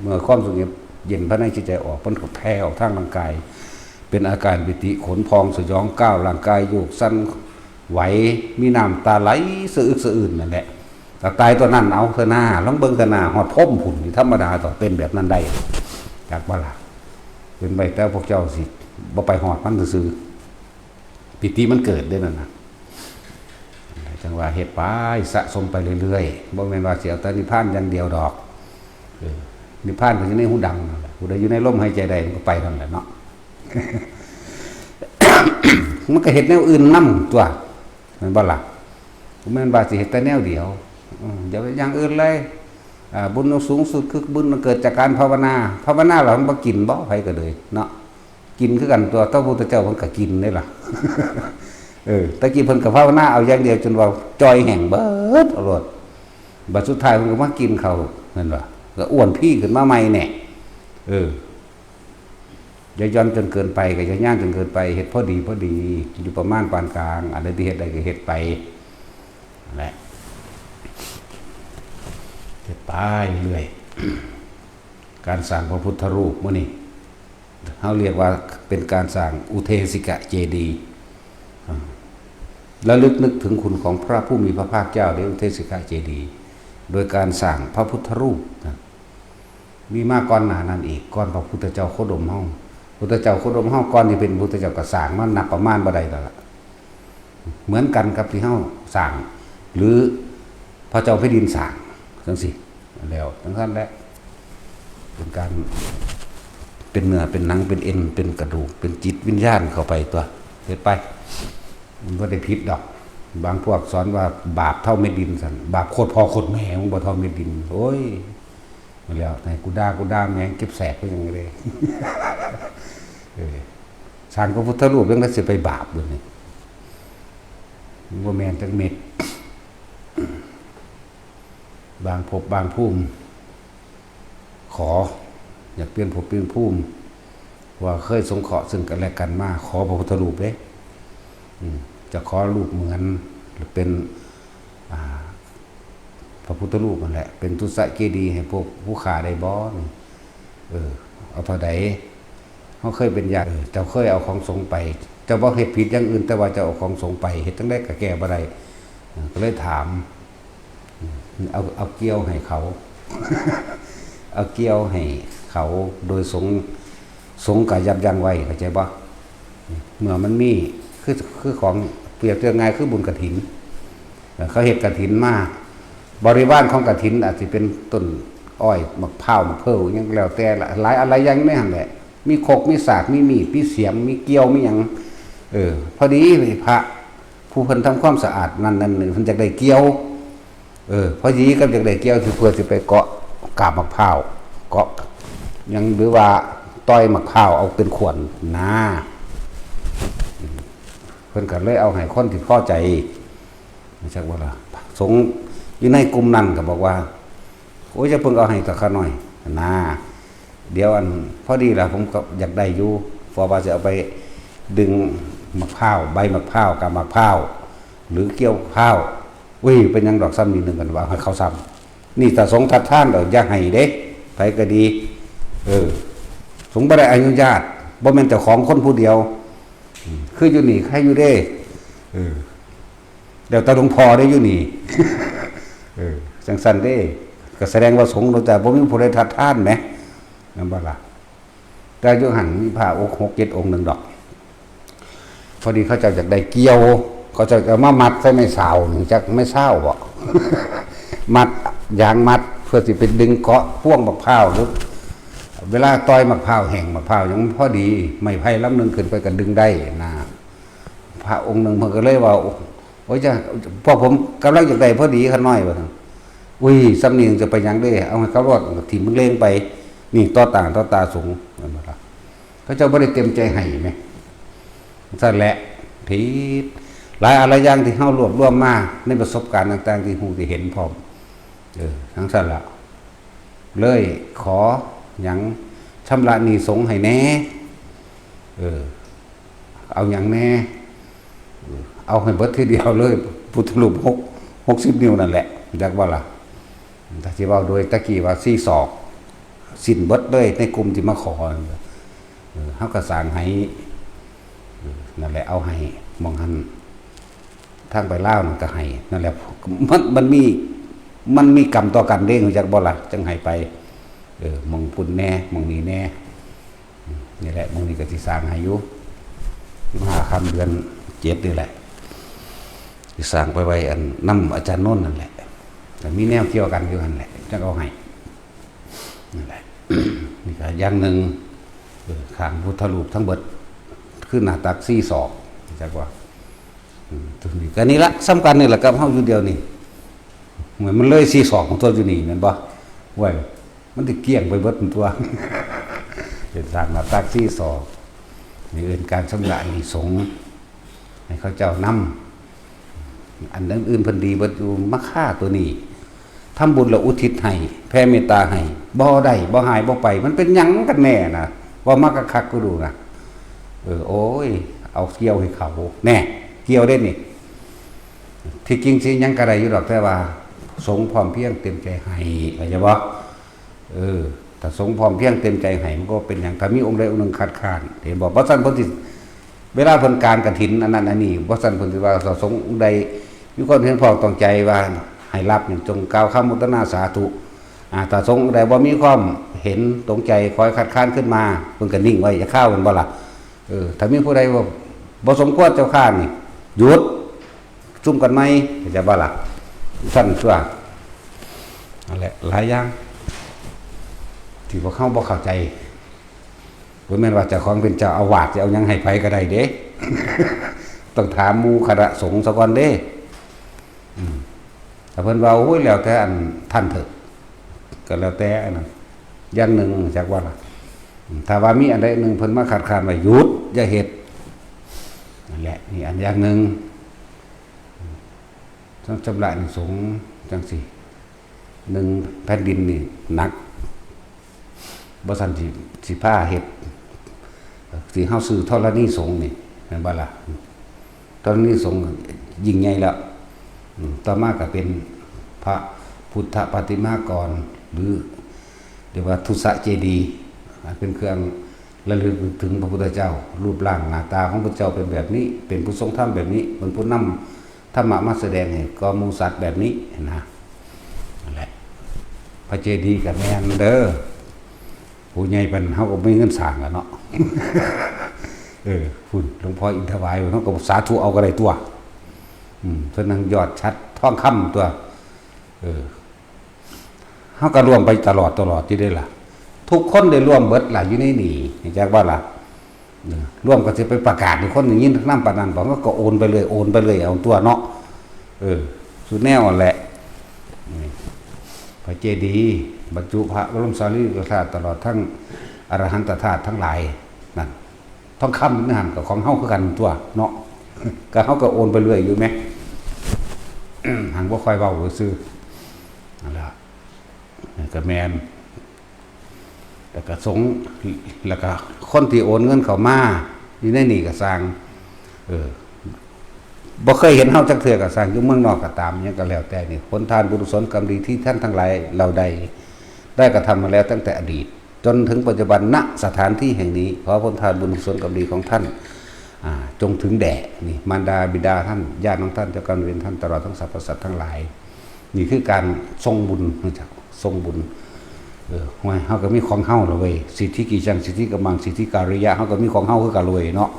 เมื่อความสงบเย็นภายในจิตใจออกเพิ่นก็แผ่ออกทางร่างกายเป็นอาการปิติขนพองสยองก้าวร่างกายโยกสั่นไหวมีน้ำตาไหลสะอึกสะอื้นนั่นแหละแต่ตายตัวนั้นเอาเถอะหน้าลองเบิ่งเถอะหน้าฮอดพ่มผุ่นธรรมดาต่อเป็นแบบนั้นได้จากว่าล่ะเป็นไปแต่พวกเจ้าสิบ่ไปฮอดมันซื่อปิติมันเกิดได้นั่นน่ะจังว่าเฮ็ดไปสะสมไปเรื่อยๆบ่แม่นว่าสิเอาแต่นิพพานอย่างเดียวดอกนิพพานก็อยู่ในหูดังนั่นแหละผู้ใดอยู่ในลมหายใจใดมันก็ไปนั่นแหละเนาะ มันก็เฮ็ดแนวอื่นนำตัวแม่นบ่ล่ะบ่แม่นว่าสิเฮ็ดแต่แนวเดียวอย่าไปอย่างอื่นเลยบุญสูงสุดคือบุญมันเกิดจากการภาวนาแล้วมันบ่กินบ่ไผก็เลยเนาะกินคือกันตัวพระพุทธเจ้าเพิ่นก็กินได้ล่ะ ตะกี้เพิ่นก็ภาวนาเอาอย่างเดียวจนว่าจอยแห้งเบิดเอาโลดบัดสุดท้ายเพิ่นก็มากินข้าวนั่นว่าก็อ้วนพี่ขึ้นมาใหม่แน่อย่าย่อนจนเกินไปก็อย่าย่างจนเกินไปเฮ็ดพอดีอยู่ประมาณปานกลางอันใดที่เฮ็ดได้ก็เฮ็ดไปนั่นแหละเฮ็ดไปเรื่อยการสร้างพระพุทธรูปมื้อนี้เฮาเรียกว่าเป็นการสร้างอุเทสิกะเจดีย์ระลึกนึกถึงคุณของพระผู้มีพระภาคเจ้าในอุเทสิกะเจดีย์โดยการสร้างพระพุทธรูปมีมาก่อนหน้านั้นอีกก่อนพระพุทธเจ้าโคดมเฮา พุทธเจ้าคุดมเฮาก่อนที่เป็นพุทธเจ้าก็สร้างมันนับประมาณบ่ได้แล้วล่ะเหมือนกันกับที่เฮาสร้างหรือพระเจ้าแผ่นดินสร้างจังซี่แล้วทั้งนั้นแหละเป็นการเป็นเนื้อเป็นหนังเป็นเอ็นเป็นกระดูกเป็นจิตวิญญาณเข้าไปตัวเฮ็ดไปมันบ่ได้ผิดดอกบางพวกสอนว่าบาปเท่าเม็ดดินสั่นบาปโคตรพ่อโคตรแม่มันบ่เท่าเม็ดดินโอ้ยแล้วไหนกูด่าแม่งเก็บแสกไว้อย่างนี้เลยสร้างพระพุทธรูปยังได้สิไปบาปด้วยนี่บ่แม่นจักเม็ดบางภพบางภูมิขออยากเปลี่ยนภพเปลี่ยนภูมิว่าเคยสงเคราะห์ซึ่งกันและกันมาขอพระพุทธรูปเด้จะขอรูปเหมือนหรือเป็นพระพุทธรูปนั่นแหละเป็นตุสะเกดีย์ให้พวกผู้ขาได้บ่เอาเท่าใดเฮาเคยเป็นญาติเจ้าเคยเอาของสงฆ์ไปเจ้าบ่เฮ็ดผิดอย่างอื่นแต่ว่าเจ้าเอาของสงฆ์ไปเฮ็ดจังได๋ก็แก้บ่ได้ก็เลยถามเอาเกี่ยวให้เขา เอาเกี่ยวให้เขาโดยสงฆ์ก็ยับยั้งไว้เข้าใจบ่เมื่อมันมีคือของเปรียบเทียบง่ายคือบุญกฐินเขาเฮ็ดกฐินมาบริวารของกฐินอาจสิเป็นต้นอ้อยมะพร้าวมะเพิวยังแล้วแต่หลายอะไรอย่างนี้หั่นแหละมีคกมีสากมีมีดมีเสียมมีเกี่ยวมีหยังพอดีพระผู้เพิ่นทำความสะอาดนั่นเพิ่นจักได้เกี่ยวพอดีกับจักได้เกี่ยวคือเพื่อสิไปเกาะกาบมะพร้าวเกาะยังหรือว่าต้อยมะพร้าวเอาเป็นขวดนะเพิ่นก็เลยเอาให้คนที่พอใจไม่ใช่ว่าล่ะสงฆ์อยู่ในกลุ่มนั้นก็บอกว่าโอ้ยจะเพิ่งเอาให้ตะข้าน้อยนะเดี๋ยวอันพอดีล่ะผมก็อยากได้อยู่เพราะว่าจะเอาไปดึงมะพร้าวใบมะพร้าวกับมะพร้าวหรือเกี่ยวข้าวเป็นยังดอกซ้ำนิดนึงกันว่าให้เขาซ้ำนี่แต่สงฆ์ทัดท่านเดี๋ยวอย่าให้เด้ไปก็ดีสงฆ์บ่ได้อนุญาตบ่แม่นเจ้าของคนผู้เดียวคืออยู่นี่ใครอยู่เด้เดี๋ยวตาหลวงพ่อได้อยู่นี่จังซั่นเด้ก็แสดงว่าสงฆ์แต่บ่มีผู้ใดทัดท่านแหมนั่นบ่ล่ะแต่อยู่หั่นมีพระองค์6 7องค์นึงดอกพอดีเขาเจ้าอยากได้เกี่ยวเขาเจ้าจะมามัดใส่ไม้สาวนี่จักไม่เศร้าบ่ มัดยางมัดเพื่อสิไปดึงเกาะพ่วงมะพร้าวหรือเวลาต้อยมะพร้าวแห้งมะพร้าวยังพอดีไม้ไผ่ลำนึงขึ้นไปก็ดึงได้นะพระองค์นึงเพิ่นก็เลยว่าโอ้ยจ้ะพวกผมกำลังอยากได้พอดีคั่นน้อยว่าซั่นสำเนียงจะไปหยังได้เอาให้เขารอดถิ่มมึงเลงไปนี่ต่อตาสูงนั่นบ่ล่ะเขาเจ้าบ่ได้เต็มใจให้แหมซั่นแหละผิดหลายอะไรอย่างที่เฮารวบรวมมาในประสบการณ์ต่างๆที่ฮู้ที่เห็นพร้อมทั้งซั่นล่ะเลยขอหยังชำระหนี้สงฆ์ให้แน่เอาหยังแน่เอาให้เบิดทีเดียวเลยพุทธรูป60 นิ้วนั่นแหละจักว่าล่ะถ้าสิเว้าโดยตะกี้ว่า4 ศอกสิ้นเบิดเลยในกลุ่มที่มาขอเฮาก็สร้างให้นั่นแหละเอาให้มองหันทางไปลาวนั่นก็ให้นั่นแหละมันมีกรรมต่อกันเด้จักบ่ล่ะจังให้ไปมองปุ่นแน่มองนี้แน่นี่แหละมองนี้ก็สิสร้างให้อยู่15 ค่ำเดือน7นี่แหละสิสร้างไปไว้อันนำอาจารย์โน่นนั่นแหละแต่มีแนวเกี่ยวกันอยู่นั่นแหละจังเอาให้นั่นแหละ นี่ก็อย่างนึงข้างพุทธรูปทั้งเบิดคือหน้าตัก4 ศอกจักว่าตรงนี้ก็นี่ละสำคัญนี่แหละกับเฮาอยู่เดียวนี่เหมือนมันเลย4 ศอกของตัวอยู่นี่แม่นบ่เว้ยมันสิเกลี้ยงไปเบิดตัว เป็นสร้างหน้าตัก4 ศอกนี่เอิ้นการชำระหนี้สงฆ์ให้เขาเจ้านำอันอื่นๆเพิ่นดีเบิดอยู่มาฆ่าตัวนี้ทำบุญแล้วอุทิศให้แผ่เมตตาให้บ่ได้บ่หายบ่ไปมันเป็นหยังกันแน่นะว่ามักคักๆก็ดูนะโอ้ยเอาเกี่ยวให้เขาแน่เกี่ยวได้นี่ที่จริงสิยังกระไรอยู่ดอกแต่ว่าสงฆ์พร้อมเพียงเต็มใจให้เข้าใจบ่ถ้าสงฆ์พร้อมเพียงเต็มใจให้มันก็เป็นอย่างถ้ามีองค์ใดองค์หนึ่งคัดค้านเห็นบ่เพราะฉะนั้นเพิ่นสิเวลาเพิ่นการกฐินอันนั้นอันนี้เพราะฉะนั้นเพิ่นสิว่าสงฆ์องค์ใดมีความเพียรพอต้องใจว่าให้รับอย่างจงกล่าวคำมุตนาสาธุ ถ้าสงฆ์ใดบ่มีความเห็นตรงใจคอยคัดค้านขึ้นมาเพิ่นก็นิ่งไว้อย่าเข้าเป็นบ่ล่ะถ้ามีผู้ใดว่าบ่สมควรเจ้าข้านี่หยุดซุ่มกันไหมจะบ่ล่ะสั่นชั่วนั่นแหละหลายอย่างที่พวกเขาบ่เข้าใจบ่แม่นว่าเจ้าของเป็นเจ้าอาวาสจะเอาหยังให้ไผก็ได้เด้ ต้องถามหมู่คณะสงฆ์ซะก่อนเด้แต่เพิ่นว่าโอ้ยแล้วแต่อันท่านเถอะก็แล้วแต่อันนั้นอย่างหนึ่งจากว่าล่ะถ้าว่ามีอันใดหนึ่งเพิ่นมาขัดขานว่าหยุดอย่าเฮ็ดนั่นแหละนี่อันอย่างหนึ่งต้องชำระในสงฆ์จังซี่หนึ่งแผ่นดินนี่หนักบ่ซั่นสิพาเฮ็ดสิเฮาซื้อธรณีสงฆ์นี่แม่นบ่ล่ะธรณีสงฆ์ยิ่งใหญ่แล้วต่อมาก็เป็นพระพุทธปฏิมากรหรือเรียกว่าทุสเจดีย์เป็นเครื่องระลึกถึงพระพุทธเจ้ารูปร่างหน้าตาของพระเจ้าเป็นแบบนี้เป็นผู้ทรงธรรมแบบนี้เป็นผู้นำธรรมะมาแสดงให้ก็มูสัตว์แบบนี้นะนั่นแหละพระเจดีย์กับแม่นเด้อผู้ใหญ่เป็นเฮาก็ไม่เงินสร้างแล้วเนาะ คุณหลวงพ่ออินทวายเฮาก็สาธุเอาก็ได้ตัวเพิ่นนั่งยอดชัดท่องคำตัวเฮาก็ร่วมไปตลอดอยู่ได้ล่ะทุกคนได้ร่วมเบิดล่ะอยู่ในนี่จักว่าล่ะร่วมก็สิไปประกาศให้คนอย่างนี้นำปานนั้นบ่ก็โอนไปเลยเอาตัวเนาะสุดแนวนั่นแหละพระเจดีย์บรรจุพระบรมสารีริกธาตุตลอดทั้งอรหันตธาตุทั้งหลายนั่นทองคำนั่นกับของเฮาคือกันตัวเนาะก็เฮาก็โอนไปเรื่อยอยู่ไหมหังบ่ค่อยเว้าซื่อนั่นล่ะก็แม่นแล้วก็สงฆ์แล้วก็คนที่โอนเงินเข้ามาอยู่ในนี่ก็สร้างบ่เคยเห็นเฮาจักเทื่อก็สร้างอยู่เมืองนอกก็ตามหยังก็แล้วแต่นี่ผลทานบุญกุศลกรรมดีที่ท่านทั้งหลายเราได้กระทำมาแล้วตั้งแต่อดีตจนถึงปัจจุบันณสถานที่แห่งนี้ขอผลทานบุญกุศลกรรมดีของท่านจงถึงแด่นี่มารดาบิดาท่านญาติของท่านเจ้ากรรมนายเวรท่านตลอดทั้งสรรพสัตว์ทั้งหลายนี่คือการทรงบุญนะครับทรงบุญเฮาก็มีของเฮาแล้วเว้ยสิทธิกิจังสิทธิกำมังสิทธิการิยะเฮาก็มีของเฮาคือกันเลยเนาะ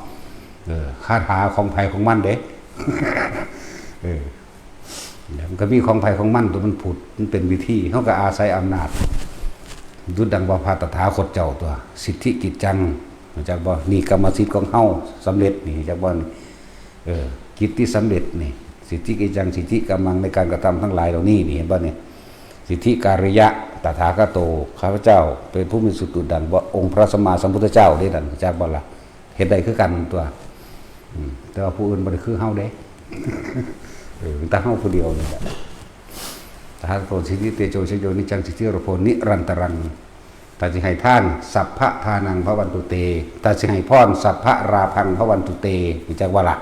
คาถาของไผของมันเด้ มันก็มีของไผของมันตัวมันผุดมันเป็นวิธีเฮาก็อาศัยอำนาจดุจดังว่าพระตถาคตเจ้าตัวสิทธิกิจจังจักบ่นี่กรรมสิทธิ์ของเฮาสำเร็จนี่จักบ่กิจที่สำเร็จนี่สิทธิกิจจังสิทธิกำมังในการกระทำทั้งหลายเหล่านี้นี่เห็นบ่เนี่ยสิทธิการิยะตถาคตโตข้าพเจ้าเป็นผู้มีสุดดุจดังว่าองค์พระสัมมาสัมพุทธเจ้าได้ดังจักบ่ล่ะเฮ็ดได้คือกันตัวแต่ว่าผู้อื่นบ่ได้คือเฮาเด้ แต่เฮาผู้เดียวนี่แหละตถาคตสิทธิเตโชชโยนิจังสิทธิรโพนิรันตรังถ้าสิให้ท่านสัพพะทานังพระวันตุเตถ้าสิให้พรสัพพะราพังพระวันตุเตจักว่าล่ะ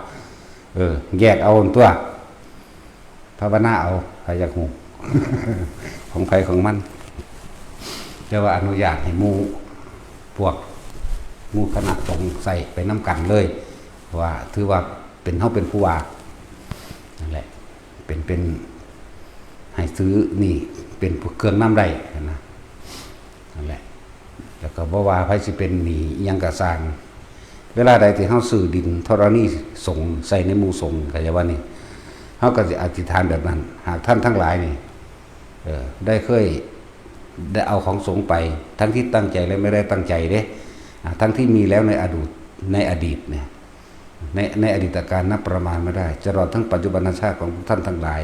แยกเอาตัวภาวนาเอาใครอยากฮู้ ของไผของมันแต่ว่าอนุญาตให้หมู่พวกหมู่คณะสงฆ์ใส่ไปนำกันเลยว่าถือว่าเป็นเฮาเป็นผู้ว่านั่นแหละเป็นให้ซื้อนี่เป็นเครื่องน้ำได้นะนั่นแหละแล้วก็บ่ว่าไผสิเป็นหนี้อิหยังก็สร้างเวลาใดที่เฮาซื้อดินธรณีสงฆ์ใส่ในหมู่สงฆ์ก็จะว่านี่เฮาก็สิอธิษฐานแบบนั้นหากท่านทั้งหลายนี่ได้เคยได้เอาของสงฆ์ไปทั้งที่ตั้งใจและไม่ได้ตั้งใจเด้ทั้งที่มีแล้วในอดีตเนี่ยในอดีตการนับประมาณไม่ได้จะรอดทั้งปัจจุบันชาติของท่านทั้งหลาย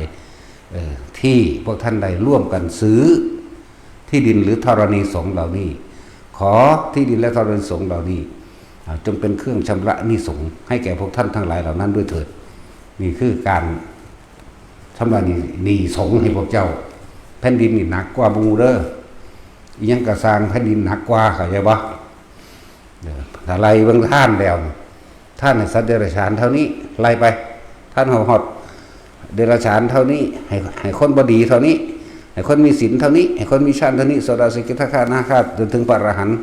ที่พวกท่านได้ร่วมกันซื้อที่ดินหรือธรณีสงฆ์เหล่านี้ขอที่ดินและธรณีสงฆ์เหล่านี้จงเป็นเครื่องชำระหนี้สงฆ์ให้แก่พวกท่านทั้งหลายเหล่านั้นด้วยเถิดนี่คือการชำระหนี้สงฆ์ให้พวกเจ้าแผ่นดินนี่หนักกว่าบูเด้อยังกระสร้างแผ่นดินหนักกว่าเข้าใจบ่อะไรเบิ่งท่านแล้วท่านให้สัตว์เดรัจฉานเท่านี้ไล่ไปท่านหดเดรัจฉานเท่านี้ให้คนบดีเท่านี้ให้คนมีศีลเท่านี้ให้คนมีฌานเท่านี้โสดาสกิทาคานาคาจนถึงพระอรหันต์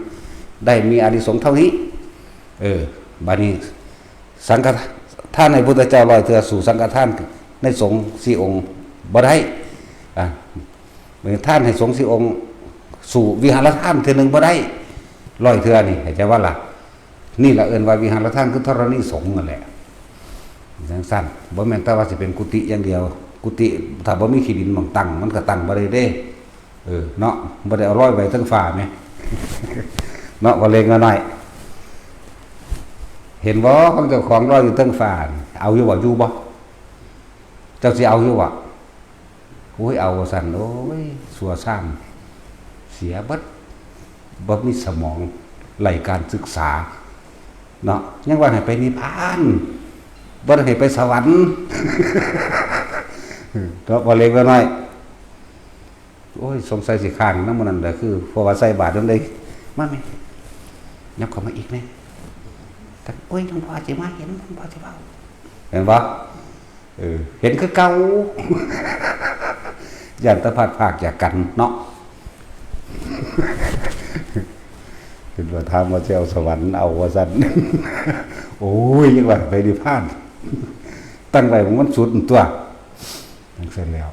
ได้มีอานิสงส์เท่านี้บัดนี้สังฆท่านในพุทธเจ้าลอยเถื่อสู่สังฆทานในสงฆ์4องค์บ่ได้ท่านให้สงฆ์4องค์ สู่วิหารธรรมเทื่อนึงบ่ได้ร้อยเทื่อนี่เข้าใจว่าล่ะนี่ล่ะเอิ้นว่าวิหารธรรมคือธรณีสงฆ์นั่นแหละจังซั่นบ่แม่นแต่ว่าสิเป็นกุฏิอย่างเดียวกุฏิถ้าบ่มีขี้ดินหม่องตั้งมันก็ตั้งบ่ได้เด้เนาะบ่ได้เอาร้อยไว้ทั้งฟ้าแม่ เนาะบ่เล็กน้อยเห็นบ่ของเจ้าของร้อยอยู่ทั้งฟ้าเอาอยู่บ่อยู่บ่เจ้าสิเอาอยู่บ่โอ้ยเอาว่าซั่นโอ้ยสัวซ่ามเสียเบิดบ่มีสมองไหลการศึกษาเนาะยังว่าให้ไปนิพพานบ่ได้ให้ไปสวรรค์ เนาะบ่เล็กน้อยโอ้ยสงสัยสิข้างนำมื้อนั้นแหละคือเพราะว่าใส่บาตรนำได้มาแม่ยับเข้ามาอีกแน่แต่โอ้ยหลวงพ่อสิมาเห็นหลวงพ่อสิเว้าเห็นบ่เห็นคือเก่า ย่านตะพัดภาคจากกันเนาะ ขึ้นว่าถามว่าสิเอาสวรรค์เอาว่าซั่น โอ้ยยังว่าไปนิพพาน ตั้งไว้มันสุดตัวจังซั่นแล้ว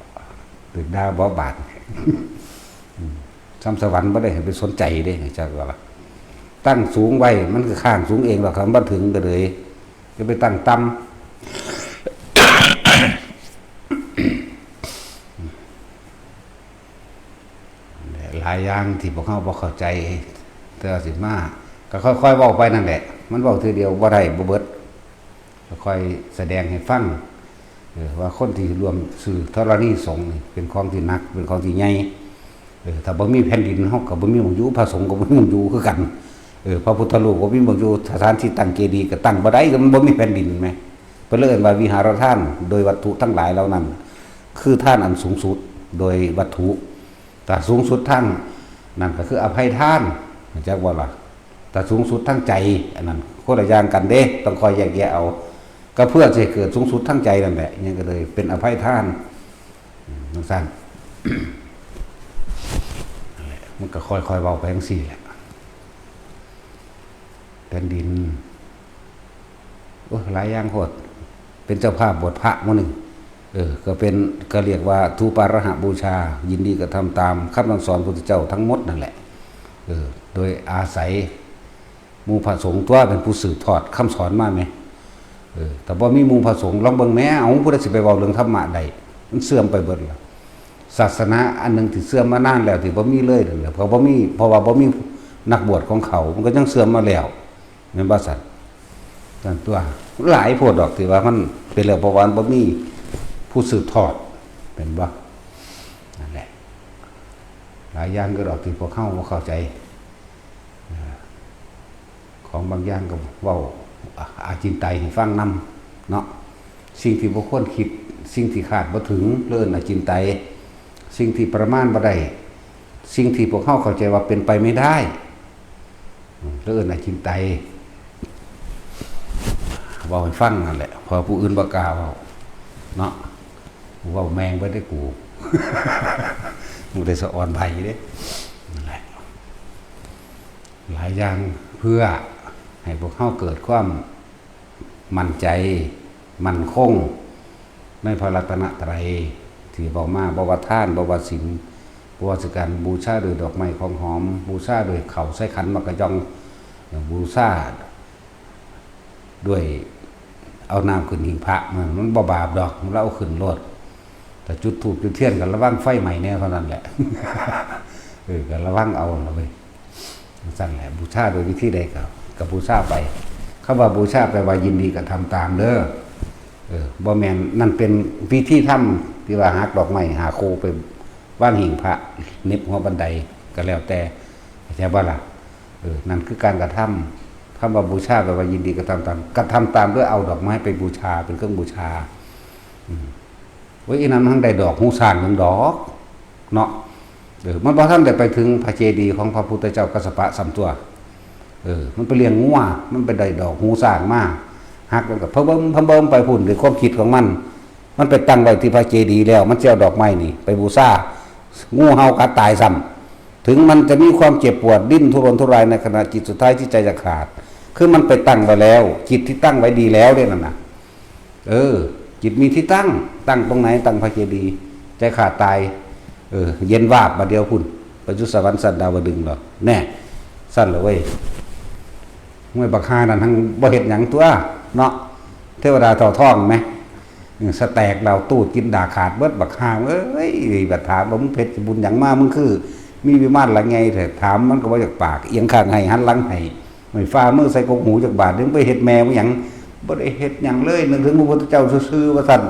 ตึกดาบ่บาด ซ้ำสวรรค์บ่ได้ให้ไปสนใจเด้จักว่าล่ะตั้งสูงไว้มันก็ข้างสูงเองหรอกครับบ่ถึงก็เลยจะไปตั้งต่ำ หลายอย่างที่พวกเฮาบ่เข้าใจแต่ว่าสิมาก็ค่อยๆเว้าไปนั่นแหละมันเว้าทีเดียวบ่ได้บ่เบิดก็ค่อยแสดงให้ฟังว่าคนที่รวมสื่อธรณีสงฆ์นี่เป็นของที่หนักเป็นของที่ใหญ่ถ้าบ่มีแผ่นดินเฮาก็บ่มีหม้องอยู่พระสงฆ์ก็บ่มีหม้องอยู่คือกันพระพุทธรูปก็บ่มีหม้องอยู่สถานที่ตั้งเจดีย์ก็ตั้งบ่ได้ก็มันบ่มีแผ่นดินแม่เพิ่นเลยเอิ้นว่าวิหารทานโดยวัตถุทั้งหลายเหล่านั้นคือทานอันสูงสุดโดยวัตถุแต่สูงสุดทั้งนั่นก็คืออภัยทานจักว่าล่ะแต่สูงสุดทั้งใจอันนั้นคนละอย่างกันเด้ต้องคอยแยกแยะเอาก็เพื่อจะเกิดสูงสุดทั้งใจนั่นแหละยังก็เลยเป็นอภัยทานจังซั่น มันก็ค่อยๆเว้าไปจังซี่แหละแผ่นดินโอ้หลายอย่างโหดเป็นเจ้าภาพบวชพระมื้อนึงก็เป็นก็เรียกว่าทูปาระหะบูชายินดีก็ทำตามคำสอนพระพุทธเจ้าทั้งหมดนั่นแหละโดยอาศัยหมู่พระสงฆ์ตัวเป็นผู้สืบทอดคำสอนมาแม่แต่บ่มีหมู่พระสงฆ์ลองเบิ่งแหน่เอาผู้ใดสิไปเว้าเรื่องธรรมะได้มันเสื่อมไปเบิดแล้วศาสนาอันนึงที่เสื่อมมานานแล้วที่บ่มีเลยนั่นแหละเพราะว่าบ่มีนักบวชของเขามันก็ยังเสื่อมมาแล้วแม่นบ่ซั่นนั่นตัวหลายโพดดอกที่ว่ามันเป็นแล้วเพราะว่าบ่มีผู้สืบทอดเป็นบ่นั่นแหละหลายอย่างก็ดอกที่พวกเขาบ่เข้าใจของบางอย่างก็เว้าอาจินไตให้ฟังนำเนาะสิ่งที่บ่ควรคิดสิ่งที่คาดบ่ถึงเลิ่นอาจินไตสิ่งที่ประมาณบ่ได้สิ่งที่พวกเขาเข้าใจว่าเป็นไปไม่ได้เลิ่นอาจินไตเว้าให้ฟังนั่นแหละพอผู้อื่นบ่กล้าเว้าเนาะเว้าแมงบ่ได้กู บ่ได้สะอ่อนไผเด้นั่นแหละหลายอย่างเพื่อให้พวกเขาเกิดความมั่นใจมั่นคงในพระรัตนตรัยที่บอกมาบ่ว่าทานบ่ว่าศีลบ่ว่าสิการบูชาด้วยดอกไม้ของหอมบูชาด้วยข้าวใส่ขันมะกะยองบูชาด้วยเอาน้ำขึ้นหิ้งพระมันบ่บาปดอกมันเอาขึ้นโลดแต่จุดธูปจุดเทียนกันระวังไฟใหม่แน่เท่านั้นแหละ ก็ระวังเอาล่ะเว้ยสั่นแหละบูชาโดยวิธีใดก็บูชาไปคำว่าบูชาแปลว่ายินดีก็ทำตามเด้อบ่แม่นนั่นเป็นวิธีทำที่ว่าหักดอกไม้หาโคไปวางหิ้งพระเน็บหัวบันไดก็แล้วแต่ใช่บ่ล่ะนั่นคือการกระทำคำว่าบูชาแปลว่ายินดีก็ทำตามกระทำตามด้วยเอาดอกไม้ไปบูชาเป็นเครื่องบูชาไว้อีนั้นทั้งได้ดอกหูสร้าง1ดอกเนาะมันบ่ทันได้ไปถึงพระเจดีย์ของพระพุทธเจ้ากัสสปะสำตัวมันไปเลี้ยงงัวมันไปได้ดอกหูสร้างมาหักแล้วก็เพิ่มไปพุ่นด้วยความคิดของมันไปตั้งไว้ที่พระเจดีย์แล้วมันสิเอาดอกไม้นี่ไปบูชางูเห่ากัดตายซ้ำถึงมันจะมีความเจ็บปวดดิ้นทุรนทุรายในขณะจิตสุดท้ายที่ใจจะขาดคือมันไปตั้งไว้แล้วจิตที่ตั้งไว้ดีแล้วเนี่ยนั่นน่ะจิตมีที่ตั้งตรงไหนตั้งพระเจดีย์ใจขาดตายเย็นวาบมาเดียวพุ่น อยู่สวรรค์สันดาวดึงส์หรอกแน่สั่นเลยเว้ยไม่บักฮานั่นทั้งบ่เฮ็ดหยังตัวเนาะเทวดาเท่าท้องไหมสแตกเราตูดกินด่าขาดเบิดบักฮาเอ้ยบัดถามว่ามึงเพชรบุญหยังมามึงคือมีวิมานละไงแต่ถามมันก็บ่จากปากเอียงข้างให้หันหลังให้ไม่ฟ้ามือใส่กกหูจากบาทนึงไปเฮ็ดแมวหยังบ่ได้เฮ็ดหยังเลยนึกถึงพระพุทธเจ้าซื่อๆว่าซั่น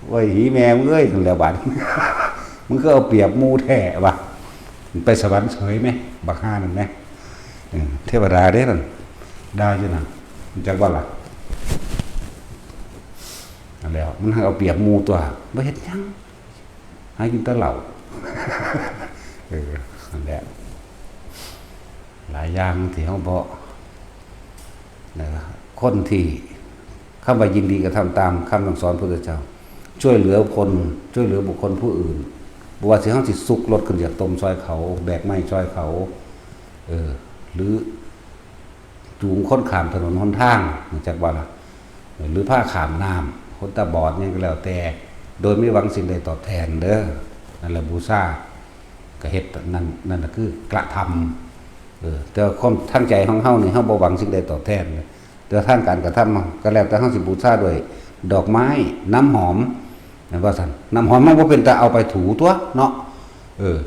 โอ้ยหีแมวเอ้ยนั่นแหละบาดมึงก็เอาเปรียบหมู่แท้ว่ะไปสวรรค์เฉยไหมบักฮานั่นไหมเทวดาเด้นั่นได้อยู่นั่นจักว่าล่ะนั่นแล้วมันเอาเปรียบหมู่ตัวบ่เฮ็ดหยังหากินแต่เหล้านั่นแหละหลายอย่างที่เฮาบ่คนที่คำว่ายินดีกระทำตามคำสั่งสอนพระพุทธเจ้าช่วยเหลือคนช่วยเหลือบุคคลผู้อื่นบ่ว่าสิเฮาสิสุกรถขึ้นจากต้มซอยเขาแบกไม้ซอยเขาหรือจูงคนข้ามถนนหนทางจากว่าล่ะหรือผ้าข้ามน้ำคนตาบอดยังก็แล้วแต่โดยไม่หวังสิ่งใดตอบแทนเด้อนั่นแหละบูชาก็เฮ็ดนั่นน่ะคือกระทำแต่ความทั้งใจของเฮานี่เฮาบ่หวังสิ่งใดตอบแทนแต่ทางการกระทำก็แล้วแต่เฮาสิบูชาด้วยดอกไม้น้ำหอมนั่นว่าซั่นน้ำหอมมันบ่เป็นแต่เอาไปถูตัวเนาะ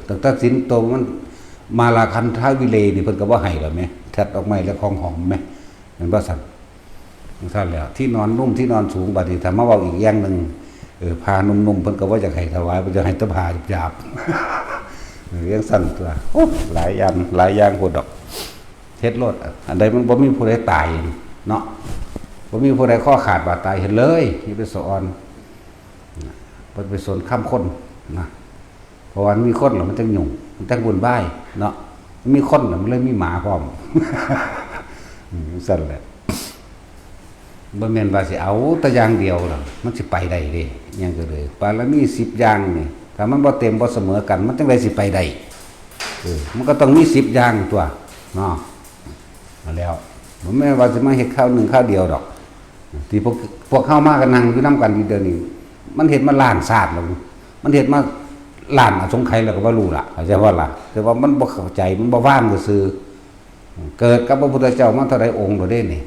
ตั้งแต่ศีลโตมันมาลาคันทวิเลนี่เพิ่นก็บ่ให้แล้วแม่แท้ดอกไม้และของหอมแม่นั่นว่าซั่นซั่นแล้วที่นอนนุ่มที่นอนสูงบัดนี้ถ้ามาเว้าอีกอย่างนึงผ้านุ่มๆเพิ่นก็บ่อยากให้ถวายเพิ่นจะให้แตะผ้าหยาบๆเรื่องสั่นตัวโอ้หลายอย่างโพดดอกเฮ็ดรถอันใดมันบ่มีผู้ใดตายเนาะบ่มีผู้ใดข้อขาดบาดตายเห็นเลยนี่เป็นสอนเพิ่นไปสนค้ำคนนะเพราะว่ามีคนแล้วมันจังยุ่งมันจังวุ่นวายเนาะมีคนแล้วมันเลยมีหมาพร้อมสั่นแหละบ่แม่นว่าสิเอาแต่อย่างเดียวหรอกมันสิไปได้เด้ยังก็เลยปานละมี10อย่างนี่ถ้ามันบ่เต็มบ่เสมอกันมันจังได๋สิไปได้มันก็ต้องมี10อย่างตัวเนาะมาแล้วบ่แม่นว่าสิมาเฮ็ดข้าว1ข้าวเดียวดอกที่พวกเฮามากันนั่งอยู่นำกันอยู่เดี๋ยวนี้มันเฮ็ดมาล้านชาติแล้วมันเฮ็ดมาล้านอสงไขยแล้วก็บ่รู้ล่ะเข้าใจว่าล่ะแต่ว่ามันบ่เข้าใจมันบ่ว่างซื่อเกิดกับพระพุทธเจ้ามาเท่าใดองค์บ่ได้นี่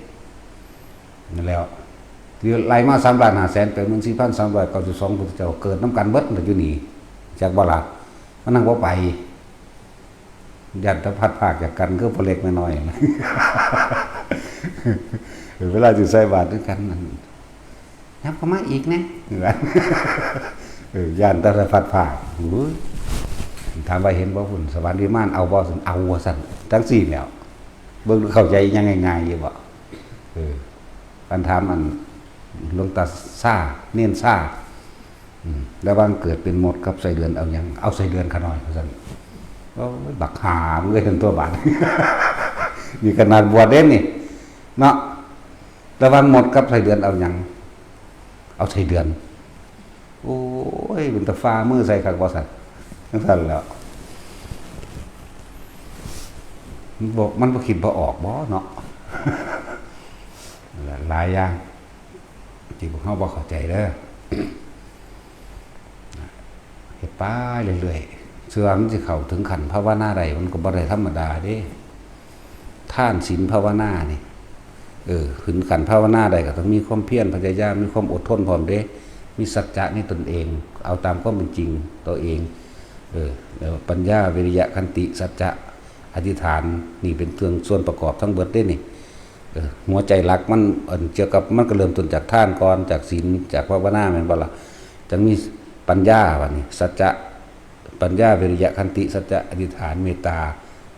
นั่นแล้วที่ไล่มา3,500,000,814,392พุทธเจ้าเกิดน้ำกันเบิดอยู่นี่จากบ่ล่ะมันนั่งบ่ไปยันตะพัดภาคจากกันคือพอเล็กน้อยๆเวลาสิใส่บาตรด้วยกันนั่นยับเข้ามาอีกนะยันตะพัดภาคถามว่าเห็นบ่พุ่นสวรรค์วิมานเอาบ่เอาว่าซั่นทั้ง4แล้วเบิ่งเข้าใจยังง่ายๆอยู่บ่การถามอันหลวงตาซ่าเนียนซ่าแล้วบางเกิดเป็นหมดกับใส่เดือนเอาหยังเอาใส่เดือนขะน้อยว่าซั่นก็บักหามเลยทั้งตัวบาดมีขนาดบวชเด่นนี่เนาะระวังหมดกับใส่เดือนเอาหยังเอาใส่เดือนโอ้ยเป็นตะฟ้ามือใส่คักบ่ซั่นจังซั่นแล้วบอกมันบ่คิดบ่ออกบ่เนาะหลายอย่างที่พวกเฮาบ่เข้าใจเด้อเฮ็ดไปเรื่อยๆเชื่อมันสิเข้าถึงขั้นภาวนาได้มันก็บ่ได้ธรรมดาเด้ท่านศีลภาวนานี่ขึ้นขั้นภาวนาได้ก็ต้องมีความเพียรพยายามมีความอดทนพร้อมเด้มีสัจจะในตนเองเอาตามความเป็นจริงตัวเองแล้วปัญญาวิริยะขันติสัจจะอธิษฐานนี่เป็นเครื่องส่วนประกอบทั้งเบิดเด้นี่หัวใจรักมันเกี่ยวกับมันก็เริ่มต้นจากทานก่อนจากศีลจากภาวนาแม่นบ่ล่ะจังมีปัญญาว่านี่สัจจะปัญญาวิริยะขันติสัจจะอธิษฐานเมตตา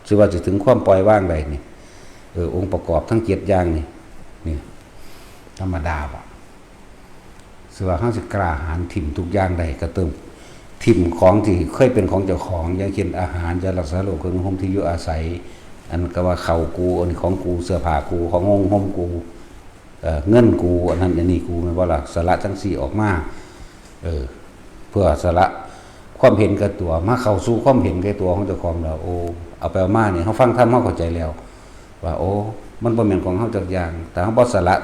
สิว่าจะถึงความปล่อยวางได้นี่องค์ประกอบทั้ง7อย่างนี่ธรรมดาบ่สิว่าเฮาสิกล้าหาญถิ่มทุกอย่างได้ก็เติมถิ่มของที่เคยเป็นของเจ้าของอย่างเช่นอาหารยารักษาโรคเครื่องห่มที่อยู่อาศัยอันก็ว่าเขากูอันของกูเสื้อผ้ากูของห่มกูเงินกูอันนั้นอันนี้กูแม่นบ่ล่ะสละจังซี่ออกมาเพื่อสละความเห็นแก่ตัวมาเข้าสู่ความเห็นแก่ตัวของเจ้าของแล้วโอ้เอาไปเอามานี่เฮาฟังธรรมเฮาเข้าใจแล้วว่าโอ้มันบ่แม่นของเฮาจักอย่างแต่เฮาบ่สละ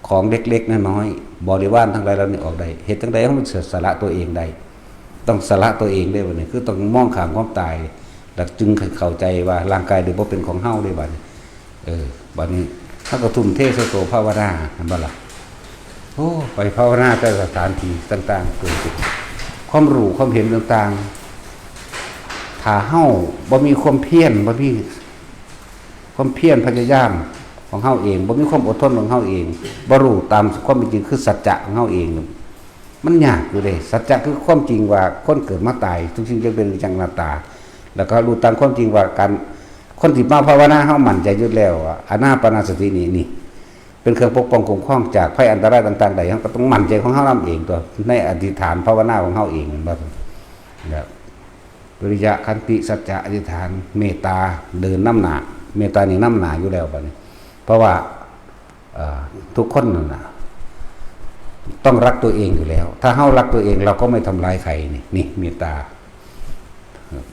ของเล็กๆน้อยๆบริวารทั้งหลายเหล่านี้ออกได้เฮ็ดจังได๋เฮามันสละตัวเองได้ต้องสละตัวเองได้บัดนี้คือต้องมองข้ามความตาย แล้วจึงเข้าใจว่าร่างกายเดี๋ยวบ่เป็นของเฮาได้บัดนี้บัดนี้ถ้าก็ทุ่มเทใส่ตัวภาวนาเห็นบ่ล่ะโอ้ไปภาวนาแต่สถานที่ต่างๆเกิดขึ้นความรู้ความเห็นต่างๆถ้าเฮาบ่มีความเพียรบ่มีความเพียรพยายามของเฮาเองบ่มีความอดทนของเฮาเองบ่รู้ตามความเป็นจริงคือสัจจะของเฮาเองมันยากอยู่เด้สัจจะคือความจริงว่าคนเกิดมาตายทุกสิ่งจะเป็นจังหน้าตาแล้วก็รู้ตามความจริงว่าการคนที่มาภาวนาเฮามั่นใจอยู่แล้วอานาปานสตินี่เป็นเครื่องปกป้องคุ้มครองจากภัยอันตรายต่างๆใดเฮาก็ต้องมั่นใจของเฮานำเองตัวในอธิษฐานภาวนาของเฮาเองบ่แบบวิริยะขันติสัจจะอธิษฐานเมตตาเดินน้ำหนาเมตตานี่น้ำหนาอยู่แล้วบัดนี้เพราะว่าทุกคนนั่นน่ะต้องรักตัวเองอยู่แล้วถ้าเฮารักตัวเองเราก็ไม่ทำลายใครนี่เมตตา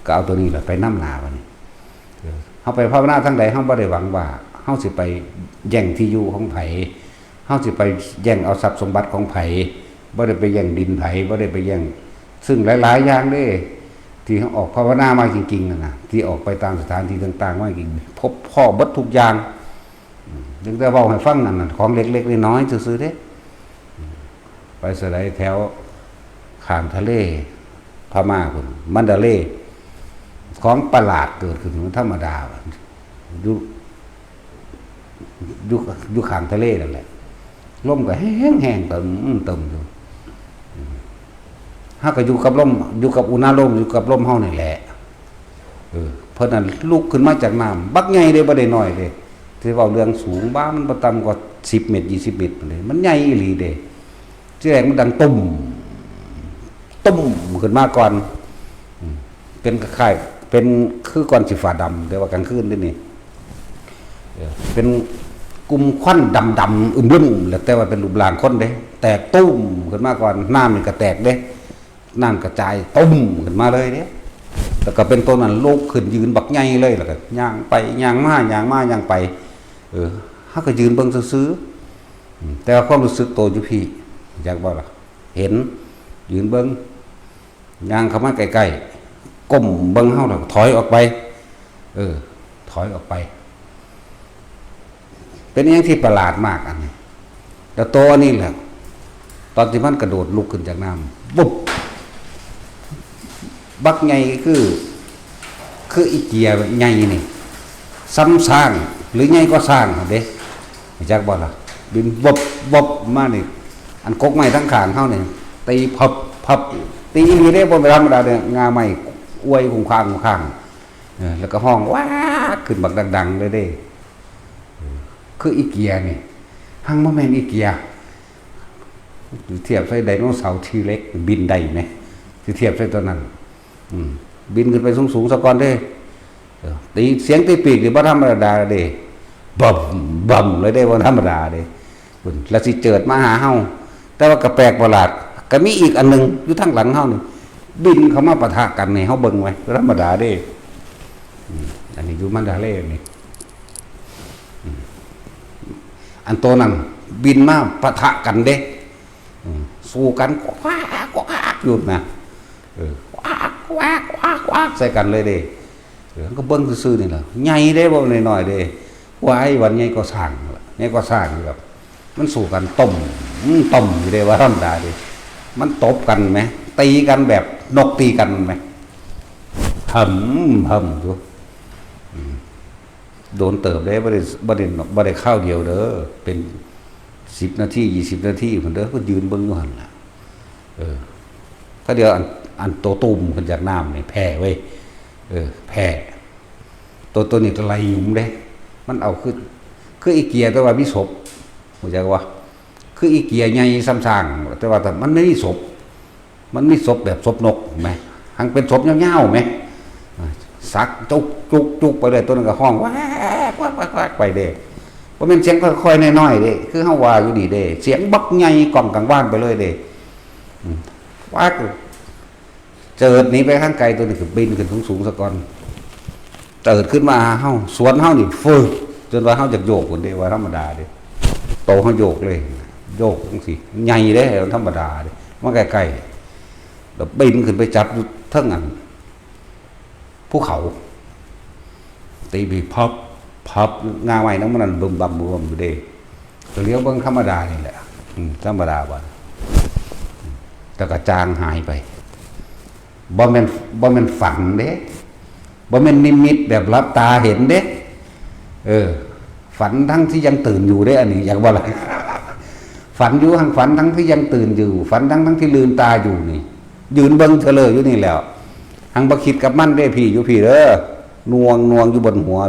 ก็เอาตัวนี้แหละไปน้ำหนาบัดนี้เฮาไปภาวนาทั้งใดเฮาบ่ได้หวังว่าเฮาสิไปแย่งที่อยู่ของไผเฮาสิไปแย่งเอาทรัพย์สมบัติของไผบ่ได้ไปแย่งดินไผบ่ได้ไปแย่งซึ่งหลายๆอย่างเด้ที่เฮาออกภาวนามาจริงๆนะที่ออกไปตามสถานที่ต่างๆมาจริงพบพ่อเบิดทุกอย่างถึงแต่เว้าให้ฟังนั่นของเล็กๆน้อยๆซื่อๆเด้ไปสไลด์แถวข้ามทะเลพม่าพุ่นมันดาเลของประหลาดเกิดขึ้นธรรมดาอยู่ข้างทะเลนั่นแหละลมก็แห้งๆตึมอยู่เฮาก็อยู่กับลมอยู่กับอุณหภูมิอยู่กับลมเฮานี่แหละเพราะนั้นลุกขึ้นมาจากน้ำบักใหญ่เด้บ่ได้น้อยเด้ที่เว้าเรื่องสูงบ้ามันบ่ต่ำกว่า10เมตร20เมตรเลยมันใหญ่อีหลีเด้ที่แรกมันดังตุ้มขึ้นมาก่อนเป็นคล้ายๆเป็นคือก่อนสิฟ้าดำแต่ว่ากลางคืนนี่เป็นกลุ่มควันดำๆอึมๆแล้วแต่ว่าเป็นรูปร่างคนเด้แตกตุ้มขึ้นมาก่อนน้ำนี่ก็แตกเด้น้ำกระจายตุ้มขึ้นมาเลยเด้แล้วก็เป็นตัวนั้นลุกขึ้นยืนบักใหญ่เลยแล้วก็ย่างไปย่างมาย่างไปเฮาก็ยืนเบิ่งซื่อๆแต่ว่าความรู้สึกโตอยู่พี่อยากบ่ล่ะเห็นยืนเบิ่งย่างเข้ามาใกล้ๆก้มเบิ่งเฮาแล้วถอยออกไปถอยออกไปเป็นอย่างที่ประหลาดมากอันนี้แล้วตัวนี้แหละตอนที่มันกระโดดลุกขึ้นจากน้ำปุ๊บบักใหญ่คืออีเกียใหญ่นี่ซ้ำสร้างหรือใหญ่ก็สร้างเด้จักบ่ล่ะบินบบมานี่อันกกไม้ทั้งข้างเฮานี่ตีพับตีอีหลีเด้บ่ธรรมดาเด้งาไม้อวยคุ้มข้างแล้วก็ห้องว้าขึ้นบักดังๆเลยเด้คืออีเกียนี่หังบ่แม่นอีเกียเทียบใส่ไดโนเสาร์ทีเล็กบินได้ไหมสิเทียบใส่ตัวนั้นบินขึ้นไปสูงๆซะก่อนเด้ตีเสียงตีปีกนี่บ่ธรรมดาเด้บ่มเลยเด้บ่ธรรมดาเด้พุ่นแล้วสิเจิดมาหาเฮาแต่ว่าก็แปลกประหลาดก็มีอีกอันนึงอยู่ทางหลังเฮานี่บินเข้ามาปะทะกันนี่เฮาเบิ่งไว้ธรรมดาเด้อันนี้อยู่มันดาเล่นี่อันตัวนั้นบินมาปะทะกันเด้สู้กันกว้ากอยู่นะกว้ากใส่กันเลยเด้ก็เบิ่งซื่อๆนี่ล่ะใหญ่เด้บ่น้อยๆเด้ว่าไอ้วันใหญ่ก็สร้างอยู่แบบมันสู้กันต้มอยู่เด้ว่าธรรมดาเด้มันตบกันไหมตีกันแบบนกตีกันไหมหำอยู่โดนเติบได้บ่ได้ข้าวเดียวเด้อเป็น10นาที20นาทีพุ่นเด้อก็ยืนเบิ่งอยู่หั่นล่ะถ้าเดียวอันโตตุ่มขึ้นจากน้ำนี่แพ้เว้ยแพ้ตัวนี้ตัวไหลหยุมเด้มันเอาคืออีเกียแต่ว่ามีศพรู้จักว่าคืออีเกียใหญ่ซ้ำซางแต่ว่ามันไม่มีศพมันมีศพแบบศพนกมั้ยหังเป็นศพยาวๆมั้ยสักจุกไปเลยตัวนั้นก็ห้องว้ากไปเด้บ่แม่นเสียงค่อยๆน้อยๆเด้คือเฮาว่าอยู่นี่เด้เสียงบักใหญ่ก้องกลางบ้านไปเลยเด้ว้ากเจิดหนีไปข้างไกลตัวนี้ก็บินขึ้นสูงๆซะก่อนเจิดขึ้นมาหาเฮาสวนเฮานี่ฟึกจนว่าเฮาจักโยกพุ่นเด้ว่าธรรมดาเด้โตเฮาโยกเลยโยกจังซี่ใหญ่เด้ธรรมดาเด้มาใกล้ๆแล้วบินขึ้นไปจับอยู่เทิงอันภูเขา ตีบีพับงาไว้น้ำมันบึมบั่มบึมบั่มอยู่เด้ตัวเลี้ยวเบิ่งธรรมดานี่แหละธรรมดาบ่แต่ก็จางหายไปบ่แม่นฝันเด้บ่แม่นนิมิตแบบรับตาเห็นเด้ฝันทั้งที่ยังตื่นอยู่เด้อันนี้อยากว่าอะไรฝันอยู่ทั้งที่ยังตื่นอยู่ฝันทั้งที่ลืมตาอยู่นี่ยืนเบิ่งเฉลยอยู่นี่แล้วหังบ่คิดกับมันเด้พี่อยู่พี่เด้อนวงอยู่บนหัว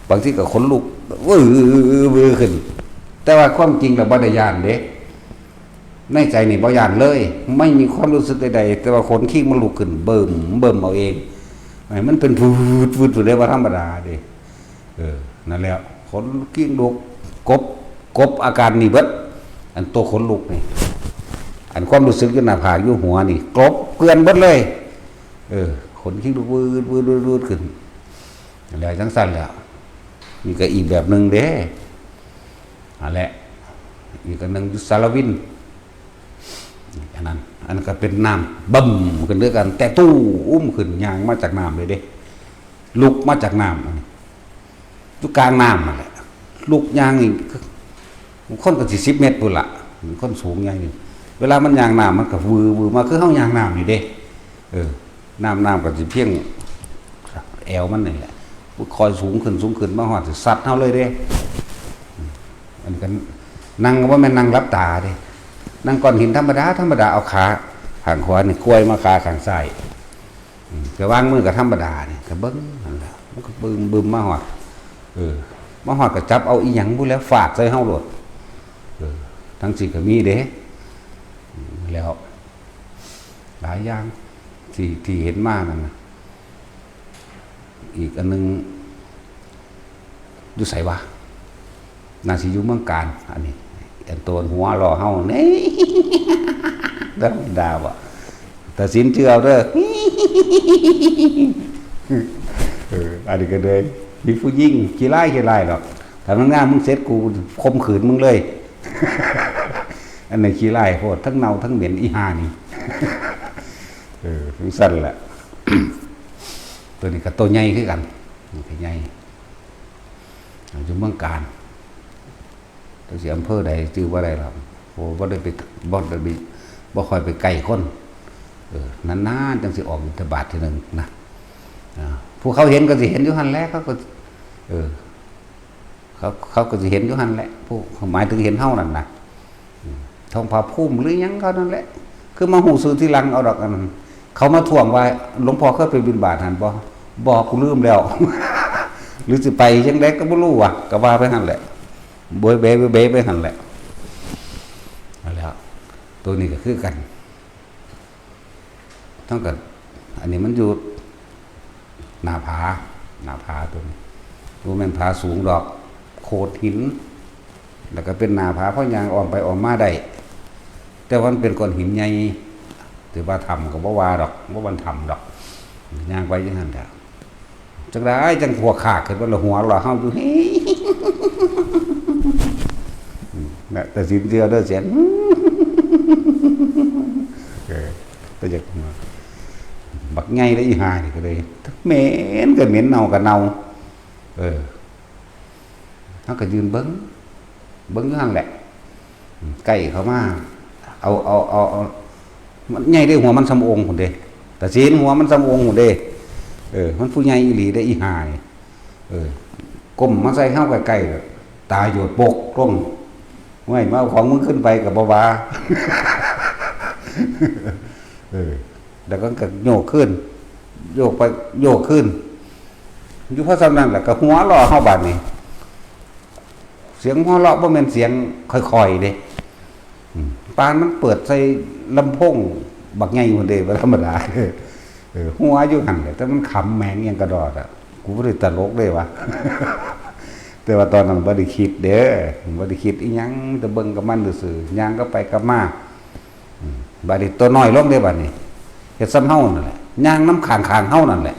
บางทีก็ขนลุกวือขึ้นแต่ว่าความจริงแล้วบ่ได้ย่านเด้ในใจนี่บ่ย่านเลยไม่มีความรู้สึกใดๆแต่ว่าขนขี้มันลุกขึ้นเบิ่มเอาเองมันเป็นวืดได้ว่าธรรมดาเด้นั่นแหละขนขี้ลุกกบอาการนี่เบิดอันตัวขนลุกนี่อันความรู้สึกอยู่หน้าผากอยู่หัวนี่กลบเกลื่อนเบิดเลยขนขี้ลุกวืดขึ้นอะไรทั้งสั้นแล้วนี่ก็อีกแบบหนึ่งเด้อันแหละอีกอันหนึ่งยุสารวินอันนั้นก็เป็นน้ำบึ้มกันด้วยกันแต่ตู้ขึ้นยางมาจากน้ำเลยเด้ลุกมาจากน้ำอยู่กลางน้ำนั่นแหละลุกยางอีกคนก็10 เมตรปุ่นละคนสูงยางนี่เวลามันยางน้ำมันก็วือมาคือเฮายางน้ำนี่เด้น้ำก็สิเพียงแอวมันนี่แหละคอยสูงขึ้นมาหอดสัตว์เท่าเลยเด้อันกันนั่งว่าแม่นนั่งรับตาเด้นั่งก้อนหินธรรมดาเอาขาข้างขวานี่กล้วยมาขาข้างซ้ายจะวางมือกับธรรมดานี่ก็เบิ้งนั่นแหละมันก็บึมมาหอดมาหอดก็จับเอาอีหยังพูดแล้วฝาดใส่เฮาโลดทั้งสี่ก็มีเด้แล้วหลายอย่างที่เห็นมานั่นนะอีกอันนึงอยู่ไสวะนาสิอยู่เมืองการอันนี้อันตัวหัวรอเฮานี่ธรรมดาบ่แต่สินเชื่อเด้ออันนี้ก็เลยมีผู้หญิงขี้ไล่หรอกถ้ามันงามมึงเสร็จกูข่มขืนมึงเลยอันนี้ขี้ไล่โพดทั้งเน่าทั้งเหม็นอีห่านี่สั้นแหละตัวนี้ก็ตัวใหญ่คือกันตัวใหญ่อยู่เมืองการตัวเสียอำเภอใดชื่อว่าใดหรอกโอ้บ่ได้ไปบ่ค่อยไปไกลคนนานๆจังสิออกบิณฑบาตทีนึงนะผู้เขาเห็นก็สิเห็นอยู่หั่นแหละเขาก็เขาก็สิเห็นอยู่หั่นแหละผู้หมายถึงเห็นเฮานั่นน่ะทองผาพุ่มหรือหยังเขานั่นแหละคือมาหูซื้อที่หลังเอาดอกอันนั้นเขามาท่วงว่าหลวงพ่อเคยไปบิณฑบาตหั่นบ่กูลืมแล้ว หรือสิไปจังได๋ก็บ่รู้ว่ะก็ว่าไปหั่นแหละโบยเบไปหั่นแหละแล้วตัวนี้ก็คือกันทั้งกันอันนี้มันอยู่หน้าผาตัวนี้ตัวแม่นผาสูงดอกโขดหินแล้วก็เป็นหน้าผาเพราะยางออมไปออมมาได้แต่ว่ามันเป็นก้อนหินใหญ่ถือว่าทำก็บ่ว่าดอกบ่วันทำดอกย่างไปจังซั่นแหละจังได้จังหัวขาดขึ้นว่าหัวเราเฮาอยู่แต่สินเชื่อเด้อเสียนตัวจะบักไงได้อีหานี่ก็เลยเหม็นก็เหม็นเน่าก็เน่าเขาก็ยืนเบิ้งอยู่หั่นแหละใกล้เขามาเอามันใหญ่ได้หัวมันสำองพุ่นเด้แต่สินหัวมันสำองพุ่นเด้มันผู้ใหญ่อีหลีได้อีหานี่ก้มมาใส่เข้าใกล้ๆตาโยดปกลงไม่มาเอาของมึงขึ้นไปกับบ่ว่าแล้วก็โยกขึ้นโยกไปโยกขึ้นอยู่เพราะฉะนั้นแหละก็หัวเราะเฮาบาดนี้เสียงหัวเราะบ่แม่นเสียงค่อยๆเด้ปานมันเปิดใส่ลำโพงบักใหญ่พุ่นเด้บ่ธรรมดาหัวอยู่หั่นแต่มันขำแมงยังกระดอดอ่ะกูบ่ได้ตลกเด้วะแต่ว่าตอนนั้นบ่ได้คิดเด้อบ่ได้คิดอีหยังแต่เบิ่งกับมันซื่อๆย่างก็ไปกับมาบัดนี้ตัวน้อยลงเด้บัดนี้เฮ็ดซ้ำเฮานั่นแหละย่างน้ำข้างๆเฮานั่นแหละ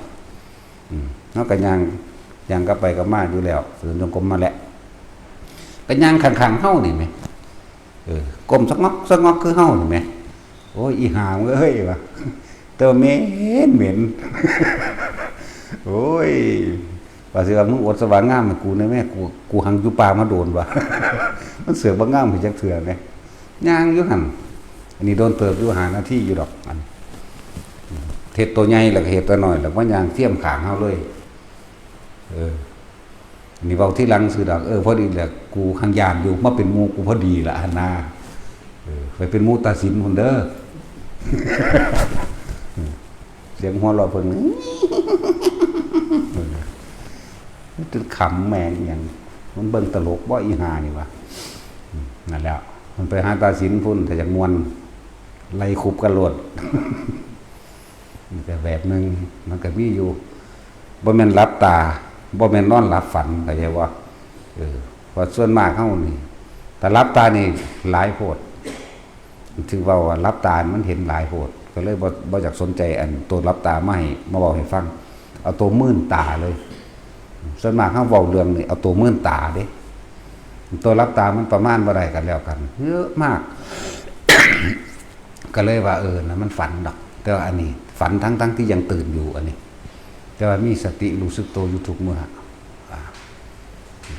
เฮาก็ย่างก็ไปกับมาอยู่แล้วเดินจงกรมมาแหละก็ย่างข้างๆเฮานี่แหมก้มสักงอกคือเฮานี่แหมโอ้ยอีห่ามึงเอ้ยวะเตอเหม็นโอ้ย ไป ว่าสิว่ามึงอดสว่างงามให้กูได้แม่กูหังอยู่ป่ามาโดนว่ะ มันเสือกบ่งามให้จักเทื่อแหมย่างอยู่หั่นอันนี้โดนเติบอยู่หานาทีอยู่ดอกอันเฮ็ดตัวใหญ่แล้วก็เฮ็ดตัวน้อยแล้วมันย่างเทียมข้างเฮาเลยอันนี้เว้าที่หลังซื่อดอกพอดีแหละกูหังยานอยู่มาเป็นหมู่กูพอดีล่ะหั่นน่ะไปเป็นหมู่ตาสินพุ่นเด้อ เสียงหัวเราะเพิ่นตึกขำแมงอย่างมันเบิ่งตลกบ่อีหานี่วะนั่นแหละมันไปหาตาสินพุ่นแต่จากมวนไล่คุบกันโลด แต่แบบนึงมันก็มีอยู่บ่แม่นหลับตาบ่แม่นนอนหลับฝันเข้าใจบ่เพราะส่วนมากเฮานี่แต่หลับตานี่หลายโพดถึงว่าหลับตามันเห็นหลายโพดก็เลยบ่อยากสนใจอันตัวหลับตามาให้มาบอกให้ฟังเอาตัวมื่นตาเลยส่วนมากเขาเว้าเรื่องนี่เอาตัวมื่นตาเด้ตัวรับตามันประมาณบ่ได้กันแล้วกันเยอะมาก ก็เลยว่านะมันฝันดอกแต่ว่าอันนี้ฝันทั้งที่ยังตื่นอยู่อันนี้แต่ว่ามีสติรู้สึกตัวอยู่ทุกเมื่อ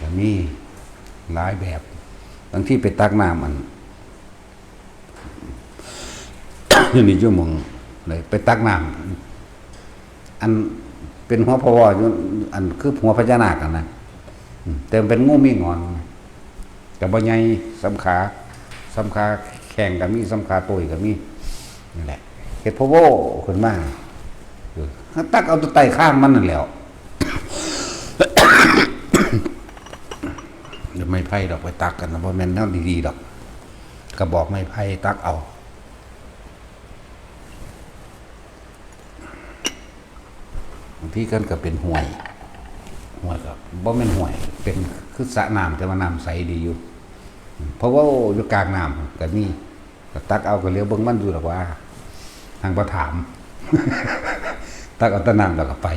ก็มีหลายแบบบางที่ไปตักน้ำมัน อยู่นี่ชั่วโมงเลยไปตักน้ำอันเป็นหัวพวอยู่อันคือหัวพญานาคกันนะแต่เป็นงูมีงอนแต่บ่ใหญ่สำขาแข่งกับมีสำขาโตยกับมีนี่แหละเฮ็ดพวขึ้นมาตักเอาตัวไตข้ามมันนั่นแหล้ว เดี๋ยวไม่ไผ่ดอกไปตักกันนะบ่แม่นแนวดีๆดอกก็บอกไม่ไผ่ตักเอาบางทีกันก็เป็นห่วยก็บ่แม่นห่วยเป็นคือสระน้ำแต่ว่าน้ำใสดีอยู่เพราะว่าอยู่กลางน้ำก็มีก็ตักเอาก็เลี้ยวเบิ่งมันอยู่หรอกว่าทางบ่ถาม ตักเอาแต่น้ำแล้วก็ไป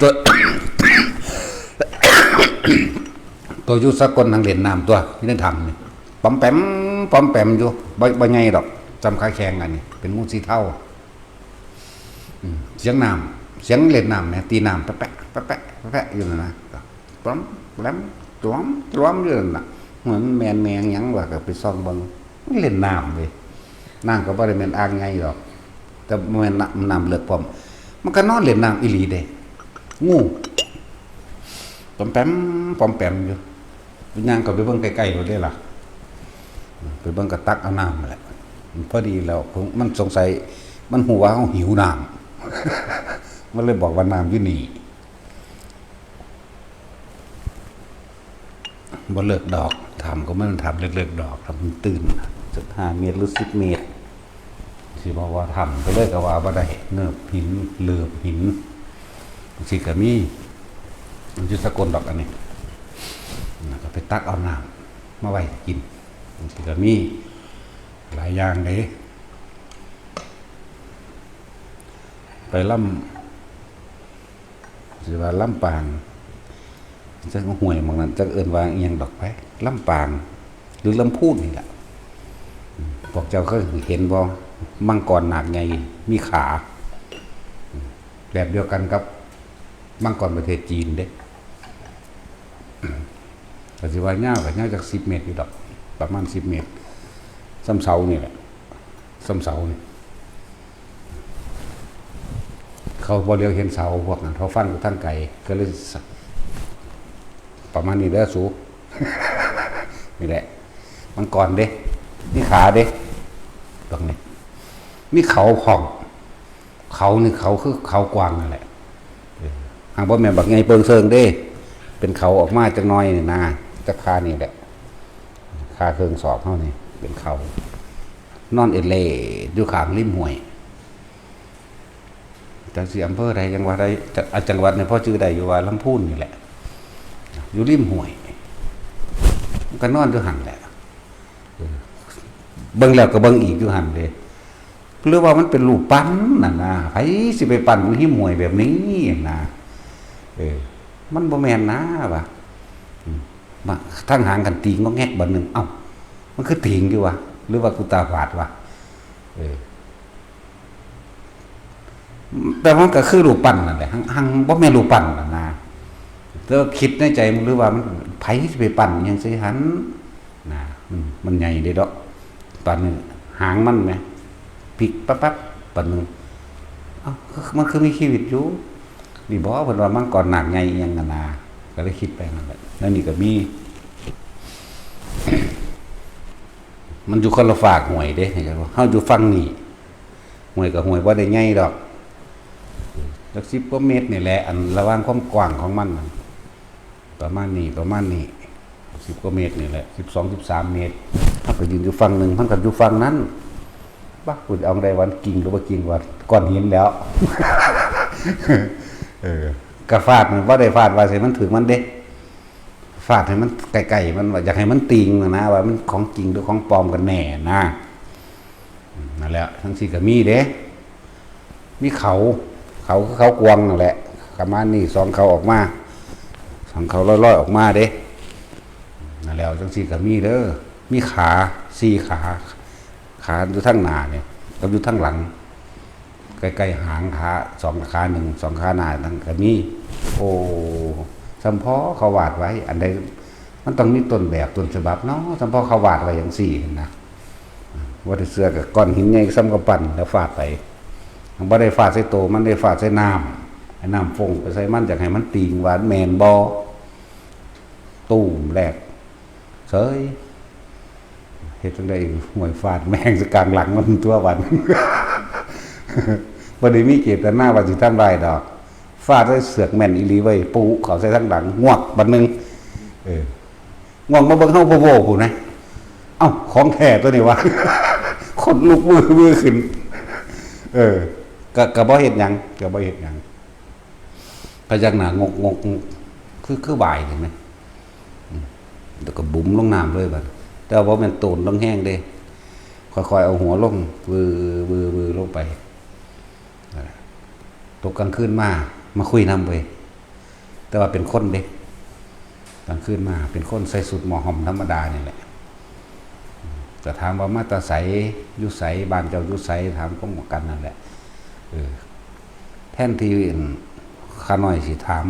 ตัวอยู่สกลทางเล่นน้ำตัวที่ได้ทำนี่ปอมแปมอยู่บ่ใหญ่ดอกจำขาแข็งอันนี้เป็นงูสีเทาเสียงน้ำเสียงเล่นน้ำเนี่ยตีน้ำแป๊ะอยู่นะปอมแหลมตวมอยู่นั่นน่ะเหมือนแมงหยังว่าก็ไปซ่องเบิ่งเล่นน้ำเว้ยน้ำก็บ่ได้แม่นอ่างไงดอกแต่แม่นน้ำเลิกพร้อมมันก็นอนเล่นน้ำอีหลีเด้งูปอมแปมอยู่ย่างก็ไปเบิ่งใกล้ๆบ่ได้ล่ะไปเบิ่งก็ตักเอาน้ำแหละพอดีแล้วมันสงสัยมันหูว่าเขาหิวน้ำ มันเลยบอกว่าน้ำอยู่นี่บ่เลิกดอกทำก็ไม่ต้องทำเลิกดอกทำมันตื่น15 เมตรหรือ10 เมตรสิบอกว่าทำก็เลยก็ว่าบ่ได้เงิบหินเหลือบหินสิก็มีมันอยู่สกลดอกอันนี้ก็ไปตักเอาน้ำมาไว้กินสิก็มีหลายอย่างเลยไปล่ำสิว่าล่ำปางจะห่วยบางนั้นจะเอิ้นว่าอีหยังดอกไปล่ำปางหรือลำพูนนี่แหละพวกเจ้าเคยเห็นบ่มังกรหนักใหญ่มีขาแบบเดียวกันกับมังกรประเทศจีนเด้ก็สิว่าเงาจาก10 เมตรอยู่ดอกประมาณ10 เมตรซ้ำเสานี่แหละซ้ำเสานี่เขาบ่เลียวเห็นเสาพวกนั้นเขาฟังทางไกลก็เลยประมาณนี้เด้อสู นี่แหละมังกรเด้นี่ขาเด้ตรงนี้มีเขาผ่องเขานี่เขาคือเขากว้างนั่นแหละหางบ่แม่นบักใหญ่เปิงเซิงเด้เป็นเขาออกมาจักหน่อยนี่นะจักคานี่แหละคาเครื่องสอบเฮานี่เป็นเขานอนเอเล่อยู่ข้างริมห้วยจังสิอำเภอใดจังหวัดใดจังหวัดเนี่ยพ่อชื่อใดอยู่ว่าลำพูนนี่แหละอยู่ริมห้วยมันก็นอนอยู่หั่นแหละเบิ่งแล้วก็เบิ่งอีกอยู่หั่นเด้หรือว่ามันเป็นรูปปั้นนั่นนะไผสิไปปั้นหิมวยแบบนี้นะมันบ่แม่นนะว่ะมาทั้งหางกันตีงอแงกบัดนึงเอ้ามันคือติงอยู่วะหรือว่ากูตาฝาดวะ แต่มันก็คือรูปปั้นนั่นแหละหังบ่แม่นรูปปั้นน่ะนะแต่คิดในใจมันหรือว่ามันไผสิไปปั้นหยังสิหันนะมันใหญ่เด้ดอกปั้นหางมันแหมพลิกปั๊บๆปั้นนึงเอ้ามันคือมีชีวิตอยู่นี่บ่เพิ่นว่ามังกรนาคใหญ่อีหยังนั่นน่ะก็เลยคิดไปนั่นแหละแล้วนี่ก็มี มันอยู่คนละฝากห้วยเด้เฮาอยู่ฝั่งนี้ห้วยกับห้วยบ่ได้ใหญ่ดอกจัก10กว่าเมตรนี่แหละอันระหว่างความกว้างของมันประมาณนี้10กว่าเมตรนี่แหละ12 13เมตรเฮาก็ยืนอยู่ฝั่งนึงมันก็อยู่ฝั่งนั้นบักกูเอาได้วันกิ่งหรือบ่กิ่งว่าก้อนหินแล้ว ก็ฟาดมันบ่ได้ฟาดว่าสิมันถึงมันเด้ฟาดให้มันไกลๆมันว่าอยากให้มันติงนะว่ามันของจริงหรือของปลอมกันแน่นะนั่นแหละทั้งสี่ก็มีเด้มีเขาคือเขากวางนั่นแหละประมาณนี้2เขาออกมา2เขาลอยๆออกมาเด้นั่นแล้วทั้งสี่ก็มีเด้อมีขา4ขาอยู่ทางหน้าเนี่ยกับอยู่ทางหลังใกล้ๆหางขา2ขา2ขาหน้าทั้งก็มีโอ้สัมพอเขาวาดไว้อันใดมันต้องมีต้นแบบต้นฉบับเนาะสัมพอเขาวาดไว้อย่างสี่นะว่าได้เสื้อกับก้อนหินใหญ่ซ้ำกับปั่นแล้วฟาดไปมันบ่ได้ฟาดใส่โตมันได้ฟาดใส่น้ำให้น้ำฟงไปใส่มันจากให้มันตีงหวานแมนบอตู้มแรกเฉยเฮ็ดจังได๋ห่วยฟาดแมงสกลางหลังมันตัววัน บ่ได้มีเจตนาว่าสิทำลายดอกฟาดได้เสือกแม่นอีหลีไว้ปูเขาใส่ทั้งหลังงวกบัดนึงงวกมาเบิ่งเฮาโว้ๆพู่นนะเอ้าของแท้ตัวนี้วะ คนลุกมือขึ้นก็บ่เฮ็ดหยังพยักหน้างกคือบ่ายเห็นมั้ยแล้วก็บุ๋มลงน้ำเลยบัดแต่ว่าบ่แม่นโตนลงแห้งเด้ค่อยๆเอาหัวลงวือลงไปตกกลางคืนมาคุยนำเว้ยแต่ว่าเป็นคนเด้กลางคืนมาเป็นคนใส่สุดหมอหอมธรรมดานี่แหละก็ถามว่ามาตาใสอยู่ไสบ้านเจ้าอยู่ไสถามก็หมอกันนั่นแหละแทนที่ข้าน้อยสิถาม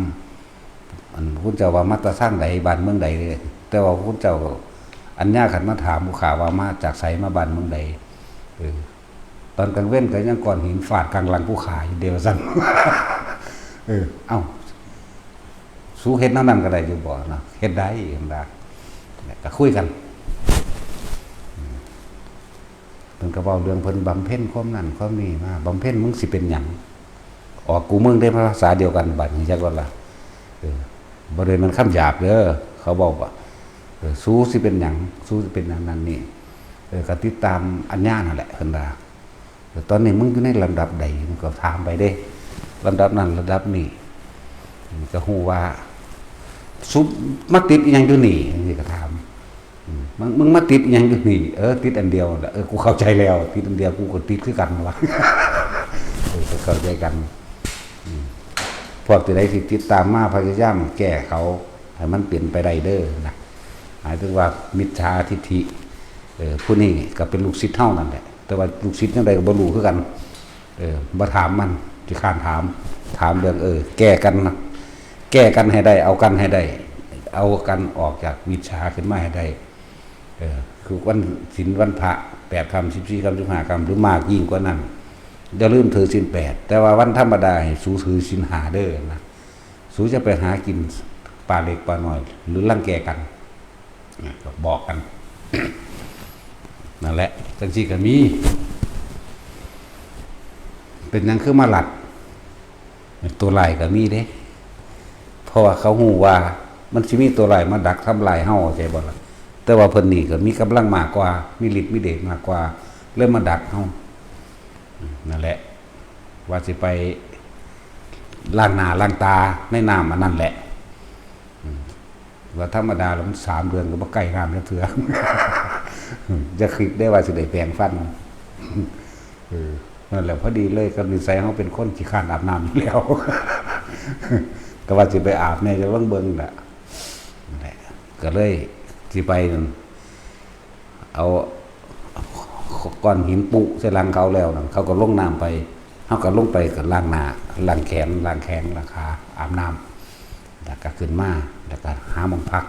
อันพุทธเจ้าว่ามาตาสร้างใดบ้านเมืองใดเลยแต่ว่าพุทธเจ้าอัญญาขันมาถามผู้ข่าวว่ามาจากไสมาบ้านเมืองใดตอนกลางเว้นก็ยังก้อนหินฟาดกลางหลังผู้ขายเดียวสั่น เอ้าสู้เฮ็ดนั่นก็ได้อยู่บ่เนาะเฮ็ดได้เห็นบ่ก็คุยกันเพิ่นก็เว้าเรื่องเพิ่นบำเพ็ญความนั้นความนี้มาบำเพ็ญมึงสิเป็นหยังออกกูมึงได้ภาษาเดียวกันบัดนี้จักว่าล่ะบ่ได้มันคำหยาบเด้อเขาบอกว่าสู้สิเป็นหยังสู้สิเป็นหยังนั่นนี่ก็ติดตามอัญญานั่นแหละเพิ่นว่าตอนนี้มึงอยู่ในลำดับใดมึงก็ถามไปเด้ลำดับนั้นระดับนี้ก็ฮู้ว่าซุบมาติดอีหยังอยู่นี่นี่ก็ถามมึงมาติดอีหยังอยู่นี่ติดอันเดียวกูเข้าใจแล้วติดอันเดียวกูก็ติดคือกันวะก็เข้าใจกันพวกที่ใดที่ติดตามมาพยายามแก้เขาให้มันเปลี่ยนไปได้เด้อนะหมายถึงว่ามิจฉาทิฏฐิผู้นี้ก็เป็นลูกศิษย์เท่านั่นแหละแต่ว่าลูกศิษย์จังไดก็บ่รู้คือกันบ่ถามมันสิข้านถามเรื่องแก้กันนะแก้กันให้ได้เอากันให้ได้เอากันออกจากวิชาขึ้นมาให้ได้คือวันศีลวันพระ8ค่ำ14ค่ำ15ค่ำหรือมากยิ่งกว่านั้นอย่าลืมถือศีล8แต่ว่าวันธรรมดาให้สู้ถือศีล5เด้อนะสู้จะไปหากินปลาเล็กปลาน้อยหรือรังแกกันก็บอกกัน นั่นแหละจังซี่ก็มีเป็นหยังคือมาหลัดตัวลายก็มีเด้เพราะว่าเขาฮู้ว่ามันสิมีตัวลายมาดักทำลายเฮาใช่บ่ล่ะแต่ว่าเพิ่นนี่ก็มีกำลังมากกว่ามีฤทธิ์มีเดชมากกว่าเริ่มมาดักเฮานั่นแหละว่าสิไปล้างหน้าล้างตาในน้ำอันนั้นแหละว่าธรรมดาแล้วมัน3เดือนก็บ่ใกล้น้ำจักเทื่อ จะคิดได้ว่าสิได้แปรงฟันนั่นแหละพอดีเลยกับนิสัยเฮาเป็นคนขี้คร้านอาบน้ำอยู่แล้ว ก็ว่าสิไปอาบแน่จะเบิ่งน่ะนั่นแหละก็เลยสิไปนั่นเอาก้อนหินปุใส่หลังเขาแล้วนั่นเขาก็ลงน้ำไป เขาก็ลงไปกับล้างหน้าล้างแขนล้างแข้งล้างขาอาบน้ำแล้วก็ขึ้นมาแล้วก็หาหมองพัก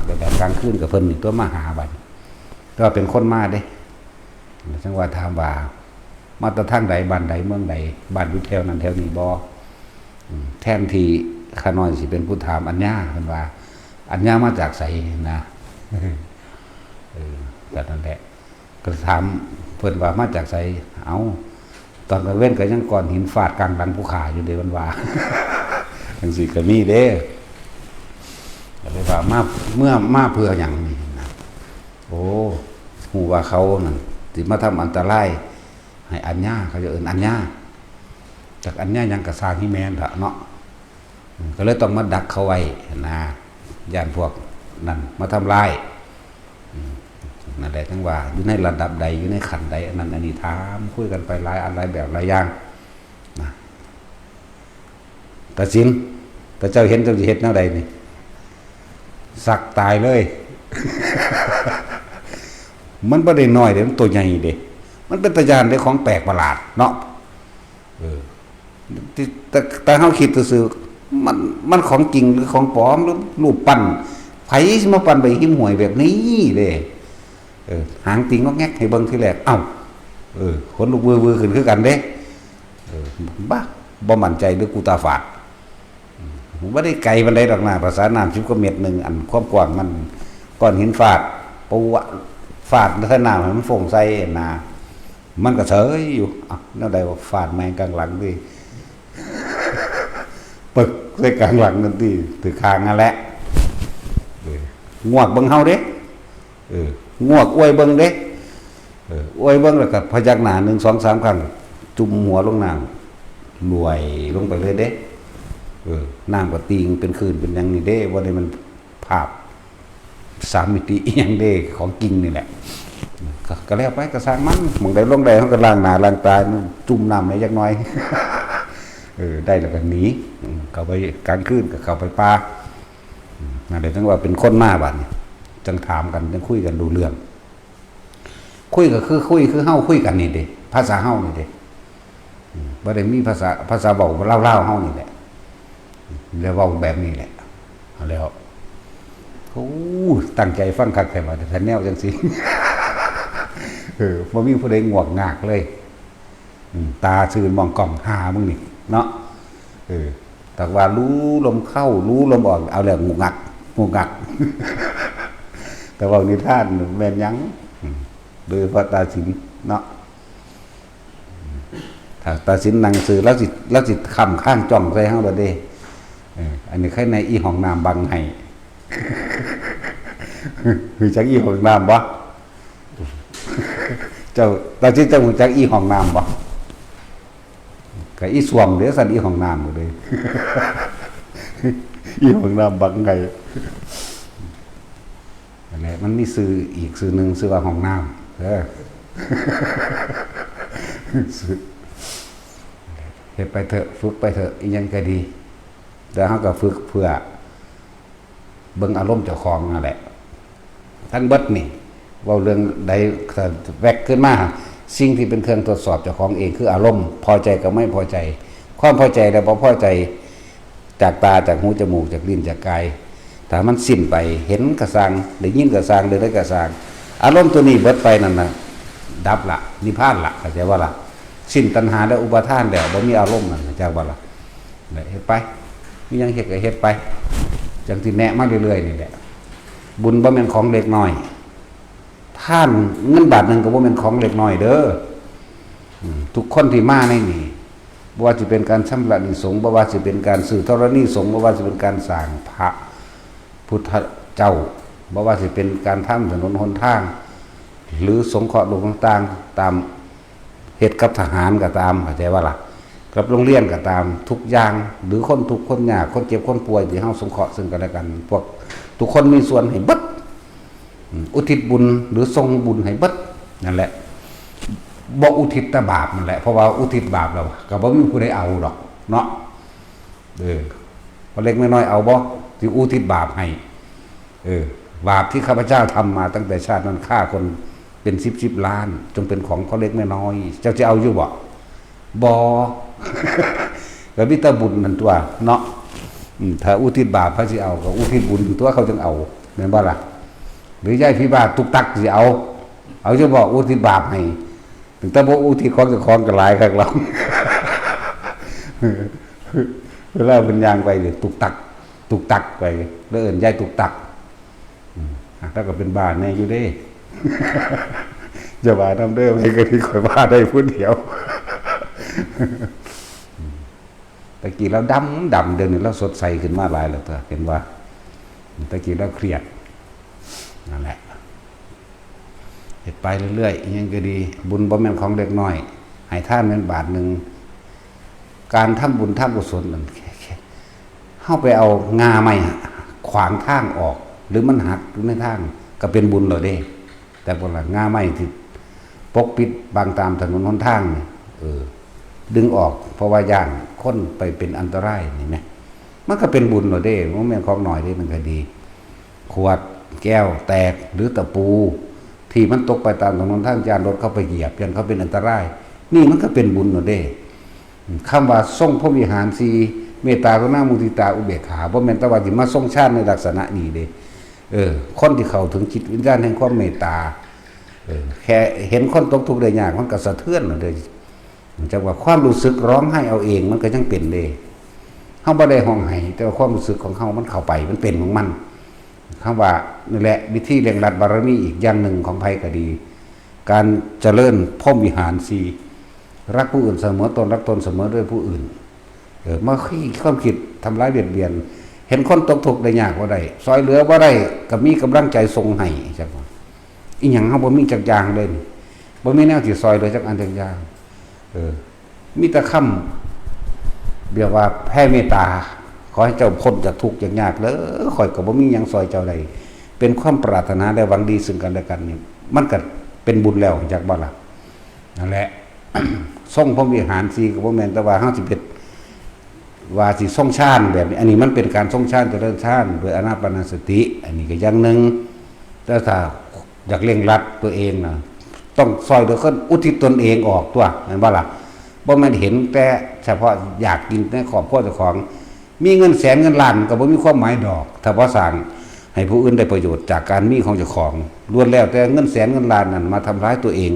แบบกลางคืนกับเพิ่นนี่ตัวมาหาบัดก็เป็นคนมาเด้จังว่าถามว่ามาแตะทางใดบ้านใดเมืองใดบ้านอยู่แถวนั้นแถวนี้บ่แทนที่ข้าน้อยสิเป็นผู้ถามอัญญาเพิ่นว่าอัญญามาจากไสนะแบบนั้นแหละก็ถามเพิ่นว่ามาจากไสเอาตอนกลางเว้นก็ยังก่อนหินฟาดกลางหลังภูเขาอยู่เด้มันว่าจังซี่ก็มีเด้ก็เลยว่ามาเมื่อมาเพื่อหยังนี่นะโอ้ฮู้ว่าเขานั่นสิมาทำอันตรายให้อัญญาเขาจะเอิ้นอัญญาจากอัญญายังก็สร้างที่แม่นล่ะเนาะก็เลยต้องมาดักเขาไว้นะย่านพวกนั่นมาทำลายนั่นแหละทั้งว่าอยู่ในระดับใดอยู่ในขั้นใดอันนั้นอันนี้ถามคุยกันไปหลายอันหลายแบบหลายอย่างนะแต่สินแต่เจ้าเห็นเจ้าสิเฮ็ดแนวใดนี่สักตายเลย มันบ่ได้น้อยเด้มันตัวใหญ่เด้มันเป็นตะยานได้ของแปลกประหลาดเนาะแต่เฮาคิดซื่อมันของจริงหรือของปลอมหรือรูปปั้นไผสิมาปั้นไปหิมห่วยแบบนี้เด้หางติงก็แงกให้เบิ่งทีแรกเอ้าขนลุกวือขึ้นคือกันเด้บ้าบ่มั่นใจหรือกูตาฝาดผมบ่ได้ไกลปานใดดอกนะภาษาน้ำ10กว่าเมตรนึงอันความกว้างมันก้อนหินฟาดปูฟาดในน้ำมันฟงใส่น่ะมันก็เฉยอยู่อ้าวแนวใดว่าฟาดแมงกลางหลังดิปึกใส่กลางหลังนั่นติถือคางนั่นแหละงวกเบิ่งเฮาเด้งวกอวยเบิ่งเด้อวยเบิ่งแล้วก็พยักหน้า1 2 3ครั้งจุ่มหัวลงน้ำรวยลงไปเลยเด้น้ำก็ติงเป็นคลื่นเป็นหยังนี่เด้บ่ได้มันภาพ3มิติอีหยังเด้ของจริงนี่แหละก็แล้วไปก็สร้างมันหม่องใดลงใดเฮาก็ล้างหน้าล้างตาจุ่มน้ำให้จักหน่อยได้แล้วก็หนีเข้าไปกลางคืนก็เข้าไปป่านั่นแหละถึงว่าเป็นคนมาบัดนี้จังถามกันจังคุยกันดูเรื่องคุยก็คือคุยคือเฮาคุยกันนี่เด้ภาษาเฮานี่เด้บ่ได้มีภาษาเว้าเล่าๆเฮานี่แหละแล้วเว้าแบบนี้แหละแล้วโอ้ตั้งใจฟังคักแต่ว่าแต่แนวจังซี่บ่มีผู้ใดงวกงากเลยตาซื่นมองกล้องหามึงนี่เนาะแต่ว่ารู้ลมเข้ารู้ลมออกเอาแล้วงูงักแต่ว่านิทานแม่นยังโดยพระตาสินเนาะถ้าตาสินนั่งซื้อแล้วสิค้ำข้างจ้องใส่เฮาแล้วเด้อันนี้ใครในอีห้องน้ำบังให้คือจักอีห้องน้ำบ่เจ้าตาสินเจ้าจักอีห้องน้ำบ่ก็อีสวมเด้อสั่นอีห้องน้ำก็เลยอีห้องน้ำบังไงนั่นแหละมันมีซื้ออีกซื้อหนึ่งซื้อว่าห้องน้ำเฮ็ดไปเถอะฝึกไปเถอะอีหยังก็ดีแล้วเขาก็ฝึกเพื่อเบิ่งอารมณ์เจ้าของนั่นแหละทั้งเบิดนี่เว้าเรื่องใดแวกขึ้นมาสิ่งที่เป็นเครื่องตรวจสอบเจ้าของเองคืออารมณ์พอใจกับไม่พอใจความพอใจและบ่พอใจจากตาจากหูจมูกจากลิ้นจากกายถ้ามันสิ้นไปเห็นกระสังได้ยินกระสังได้กระสังอารมณ์ตัวนี้เบิดไปนั่นน่ะดับละนิพพานละเข้าใจว่าล่ะสิ้นตัณหาและอุปาทานแล้วบ่มีอารมณ์นั่นเข้าใจว่าล่ะเฮ็ดไปมีหยังเฮ็ดก็เฮ็ดไปจังสิแนะมาเรื่อยๆนี่แหละบุญบ่แม่นของเล็กน้อยท่านเงินบาทนึงก็บ่แม่นของเล็กน้อยเด้อทุกคนที่มาในนี่บ่ว่าสิเป็นการชำระหนี้สงฆ์บ่ว่าสิเป็นการซื้อธรณีสงฆ์บ่ว่าสิเป็นการสร้างพระพุทธเจ้าบ่ว่าสิเป็นการทำถนนหนทางหรือสงเคราะห์โลกต่างๆตามเฮ็ดกับทหารก็ตามเข้าใจว่าล่ะกับโรงเรียนก็ตามทุกอย่างหรือคนทุกข์คนยากคนเจ็บคนป่วยที่เฮาสงเคราะห์ซึ่งกันและกันพวกทุกคนมีส่วนให้เบิดอุทิศบุญหรือทรงบุญให้เบิดนั่นแหละบ่อุทิศแต่บาปนั่นแหละเพราะว่าอุทิศบาปแล้วก็บ่มีผู้ใดเอาดอกเนาะพอเล็กน้อยเอาบ่สิอุทิศบาปให้บาปที่ข้าพเจ้าทำมาตั้งแต่ชาตินั้นฆ่าคนเป็น10 ล้านจงเป็นของพ่อเล็กแม่น้อยเจ้าจะเอาอยู่บ่ บ่ ก็มีแต่บุญนั่นตัวเนาะถ้าอุทิศบาปเขาสิเอาก็อุทิศบุญตัวเขาจึงเอาแม่นบ่ล่ะหรือยายพี่บาปตุกตักสิเอาจะบอกอุทิศบาปให้ถึงแต่บ่อุทิศของเจ้าของก็หลายคักเรา เวลาเพิ่นย่างไปนี่ตุกตักไปแล้วเอิ้นยายตุกตักถ้าก็เป็นบ้านแน่อยู่เด้ จะว่าทำเด้อไม่ก็ที่ข่อยว่าได้ผู้เดียว ตะกี้เราดำเดี๋ยวนี้เราสดใสขึ้นมาหลายแล้วเถอะเห็นว่าตะกี้เราเครียดนั่นแหละเฮ็ดไปเรื่อยๆยังก็ดีบุญบ่แม่นของเล็กน้อยให้ทานแม่นบาทนึงการทำบุญทำกุศลมันเข้าไปเอางาไม้ขวางทางออกหรือมันหักหรือในทางก็เป็นบุญแล้วเด้แต่บ่ล่ะงาไม้ที่ปกปิดบางตามถนนหนทางนี่ดึงออกเพราะว่าย่านคนไปเป็นอันตรายนี่แม่มันก็เป็นบุญแล้วเด้บ่แม่นของน้อยเด้มันก็ดีขวดแก้วแตกหรือตะปูที่มันตกไปตามถนนทางยานรถเข้าไปเหยียบยันเขาเป็นอันตรายนี่มันก็เป็นบุญแล้วเด้คำว่าทรงพระวิหารสีเมตตากรุณามุทิตาอุเบกขาบ่แม่นแต่ว่าสิมาทรงชาติในลักษณะนี้เด้คนที่เข้าถึงจิตวิญญาณแห่งความเมตตาแค่เห็นคนตกทุกข์ได้ยากมันก็สะเทือนเลยจังว่าความรู้สึกร้องไห้เอาเองมันก็ยังเป็นเด้เฮาบ่ได้ห้องไห้แต่ว่าความรู้สึกของเฮามันเข้าไปมันเป็นของมันคำว่านี่แหละวิธีเร่งรัดบารมีอีกอย่างหนึ่งของไผก็ดี การเจริญพรหมวิหารสีรักผู้อื่นเสมอตนรักตนเสมอด้วยผู้อื่นมาความคิดทำร้ายเบียดเบียนเห็นคนตกทุกข์ได้ยากบ่ได้ซอยเหลือบ่ได้ก็มีกำลังใจทรงให้จังว่าอีหยังเฮาบ่มีจักอย่างเลยบ่มีแนวสิซอยเลยจักอันจักอย่างมีแต่คำเรียกว่าแผ่เมตตาขอให้เจ้าพ้นจากทุกข์จากยากเด้อข่อยก็บ่มีหยังซอยเจ้าใดเป็นความปรารถนาและหวังดีซึ่งกันและกันนี่มันก็เป็นบุญแล้วจักบ่ล่ะนั่นแหละ ทรงพระวิหารสีก็บ่แม่นแต่ว่าเฮาสิเป็นว่าสิทรงฌานแบบนี้อันนี้มันเป็นการทรงฌานเจริญฌานโดยอานาปานสติอันนี้ก็อย่างนึงแต่ถ้าอยากเร่งรัดตัวเองนะต้องซอยตัวคนอุทิศตนเองออกตัวแม่นบ่ล่ะบ่แม่นเห็นแต่เฉพาะอยากกินในครอบครัวเจ้าของมีเงินแสนเงินล้านก็บ่มีความหมายดอกถ้าบ่สร้างให้ผู้อื่นได้ประโยชน์จากการมีของเจ้าของล้วนแล้วแต่เงินแสนเงินล้านนั้นมาทำร้ายตัวเอง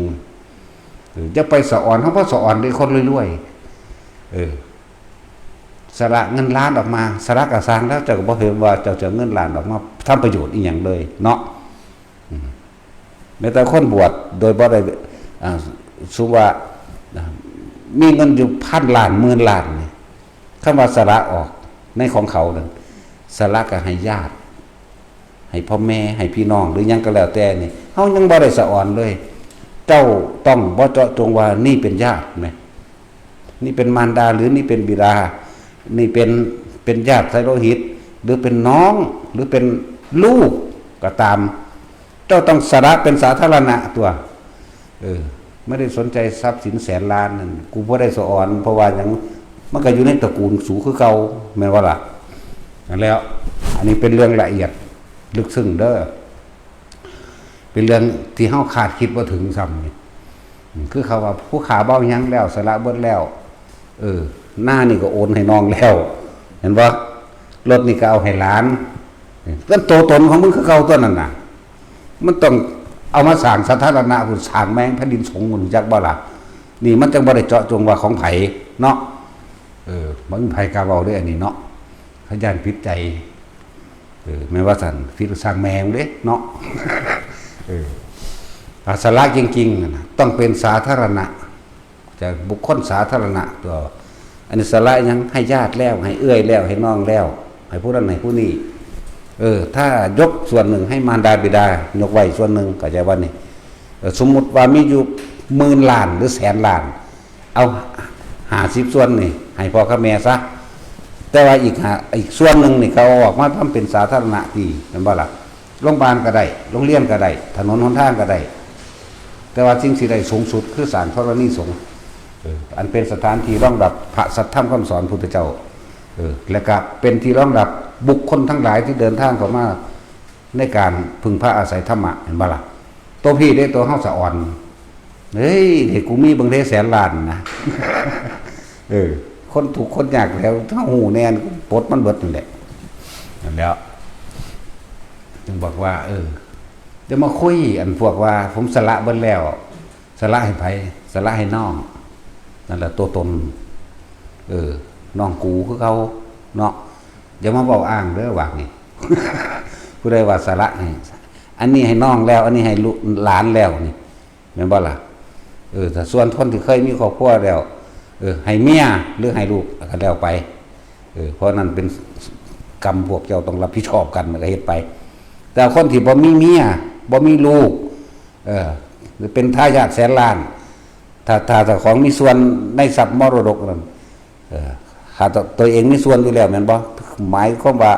จะไปสะอ่อนเขาเพราะสะอ่อนได้คนรวยๆสละเงินล้านออกมาสละกระสร้างแล้วเจ้าก็บ่เห็นว่าเจ้าจะเงินล้านออกมาทำประโยชน์อีหยังเลยเนาะแม้แต่คนบวชโดยบ่ได้สุว่ามีเงินอยู่พันล้านหมื่นล้านนี่คำว่าสละออกในของเขานั่นสละก็ให้ญาติให้พ่อแม่ให้พี่น้องหรือหยังก็แล้วแต่นี่เฮายังบ่ได้สะอ่อนเลยเจ้าต้องบ่เจาะจงว่านี่เป็นญาติไหมนี่เป็นมารดาหรือนี่เป็นบิดานี่เป็นญาติไสโลหิตหรือเป็นน้องหรือเป็นลูกก็ตามเจ้าต้องสละเป็นสาธารณะตัวไม่ได้สนใจทรัพย์สินแสนล้านนั่นกูบ่ได้สะอ่อนเพราะว่าหยังมันก็อยู่ในตระกูลสูงคือเก่าแม่นว่าล่ะนั่นแล้วอันนี้เป็นเรื่องละเอียดลึกซึ้งเด้อเป็นเรื่องที่เฮาคาดคิดบ่ถึงซ้ำนี่คือเขาว่าผู้ขาเบ้ายังแล้วสละเบิดแล้วหน้านี่ก็โอนให้น้องแล้วเห็นบ่รถนี่ก็เอาให้หลานก็ตัวตนของมึงคือเก่าตัวนั้นน่ะมันต้องเอามาสร้างสาธารณะหุ่นสร้างแมงแผ่นดินสงหุ่นจักบ่ล่ะนี่มันจังบ่ได้เจาะจงว่าของไผเนาะบ่มีไผกล้าเว้าด้วยอันนี้เนาะเขาย่านผิดใจแม้ว่าสั่นฟิลสร้างแมงเด้เนาะสาระจริงๆนะต้องเป็นสาธารณะจากบุคคลสาธารณะตัวอันนี้สาระยังให้ญาติแล้วให้เอื้อยแล้วให้น้องแล้วให้ผู้นั้นให้ผู้นี้ถ้ายกส่วนหนึ่งให้มารดาบิดายกไว้ส่วนหนึ่งก็จะว่านี่สมมุติว่ามีอยู่หมื่นล้านหรือแสนล้านเอา50ส่วนนี่ให้พ่อกับแม่ซะแต่ว่าอีกส่วนหนึ่งนี่เขาออกมาทำเป็นสาธารณะดีเห็นบ่ล่ะโรงพยาบาลก็ได้โรงเรียนก็ได้ถนนหนทางก็ได้แต่ว่าสิ่งที่ได้สูงสุดคือศาลธรณีสงฆ์อันเป็นสถานที่รองรับพระสัทธรรมคำสอนพุทธเจ้าและก็เป็นที่รองรับบุคคลทั้งหลายที่เดินทางเข้ามาในการพึ่งพระอาศัยธรรมะเห็นบ่ล่ะตัวพี่ได้ตัวเฮาสะอ่อน เฮ้ยเด็กกูมีบางเทแสนล้านนะ คนถูกคนยากแล้วถ้าหูแน่นปลดมันเบิดนั่นแหละนั่นแล้วจึงบอกว่าเดี๋ยวมาคุยอันพวกว่าผมสละเบิดแล้วสละให้ไผสละให้น้องนั่นแหละตัวตนน้องกูคือเขาเนาะอย่ามาบอกอ้างเด้อว่านี่ ผู้ใดว่าสละให้อันนี้ให้น้องแล้ว อันนี้ให้ลูกหลานแล้วนี่แม่นบ่ล่ะแต่ส่วนคนที่เคยมีครอบครัวแล้วให้เมียหรือให้ลูกก็แล้วไปเพราะนั้นเป็นกรรมพวกเจ้าต้องรับผิดชอบกันมันก็เฮ็ดไปแต่คนที่บ่มีเมียบ่มีลูกเป็นทายาทแสนล้านถ้าเจ้าของมีส่วนในทรัพย์มรดกนั้นถ้าตัวเองมีส่วนอยู่แล้วแม่นบ่หมายความว่า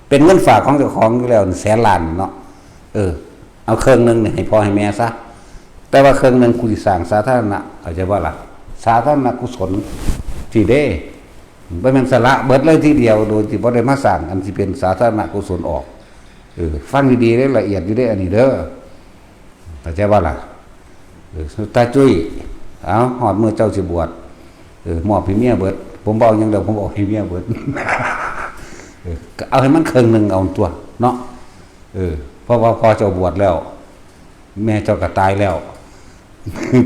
เป็นเงินฝากของเจ้าของอยู่แล้วแสนล้านเนาะเอาครึ่งนึงนี่ให้พ่อให้แม่ซะแต่ว่าครึ่งนึงกูสิสร้างสาธารณะเข้าใจบ่ล่ะสาธารณกุศลที่เด้บ่แม่นสละเบิดเลยทีเดียวโดยที่บ่ได้มาสร้างอันสิเป็นสาธารณกุศลออกฟังดีๆได้ละเอียดอยู่ได้อันนี้เด้อเข้าใจบ่ล่ะตาจุ้ยเอาฮอดมื้อเจ้าสิบวชมอบให้เมียเบิดผมบอกอย่างเดียวผมบอกให้เมียเบิดเอาให้มันครึ่งนึงเอาตัวเนาะเพราะว่าพอเจ้าบวชแล้วแม่เจ้าก็ตายแล้ว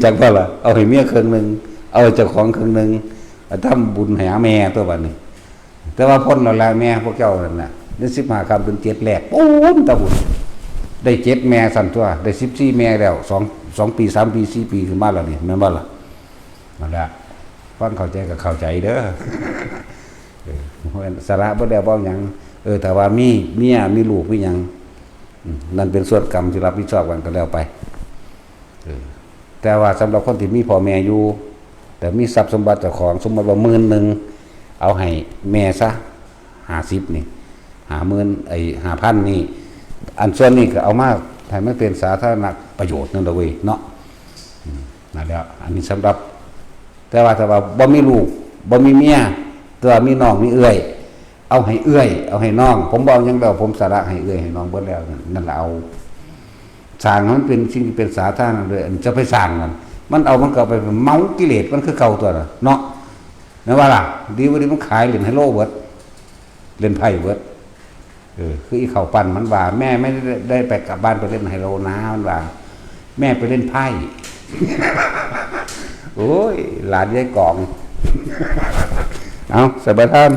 จักว่าล่ะเอาให้เมียครึ่งนึงเอาเจ้าของครึ่งนึงทำบุญให้แม่ตัวบัดนี้แต่ว่าพ้นแล้วแม่พวกเจ้านั่นน่ะได้15คำเป็น7แรกปูนตะบุญได้7แม่สั่นตัวได้14แม่แล้ว2ปี3ปี4ปีขึ้นมาแล้วนี่แม่นบ่ล่ะนั่นแหละฟังเข้าใจก็เข้าใจเด้อสาระบ่ได้บ่หยังแต่ว่ามีเมียมีลูกมีหยังนั่นเป็นส่วนกรรมที่รับผิดชอบกันก็แล้วไปแต่ว่าสำหรับคนที่มีพ่อแม่อยู่แต่มีทรัพย์สมบัติเจ้าของสมมติว่า10,000เอาให้แม่ซะ50นี่50,000นี่อันส่วนนี้ก็เอามาให้มันเป็นสาธารณประโยชน์นั่นเว้ยเนาะนั่นแหละอันนี้สำหรับแต่ว่าถ้าว่าบ่มีลูกบ่มีเมียตัวมีน้องมีเอื้อยเอาให้เอื้อยเอาให้น้องผมบอกยังแล้วผมสาระให้เอื้อยให้น้องเบิดแล้วนั่นแหละเอาสร้างมันเป็นสิ่งที่เป็นสาธารณะเลยจะไปสร้างมันเอามันก็ไปเมากิเลสมันคือเก่าตัวน่ะเนาะนะว่าล่ะดีว่าดีมันขายเล่นไฮโลเบิดเล่นไพ่เบิดคืออีเข่าปั่นมันว่าแม่ไม่ได้ไปกลับบ้านไปเล่นไฮโลนะมันว่าแม่ไปเล่นไพ่ โอ้ยหลานยายกล่องเอาสบายท่าน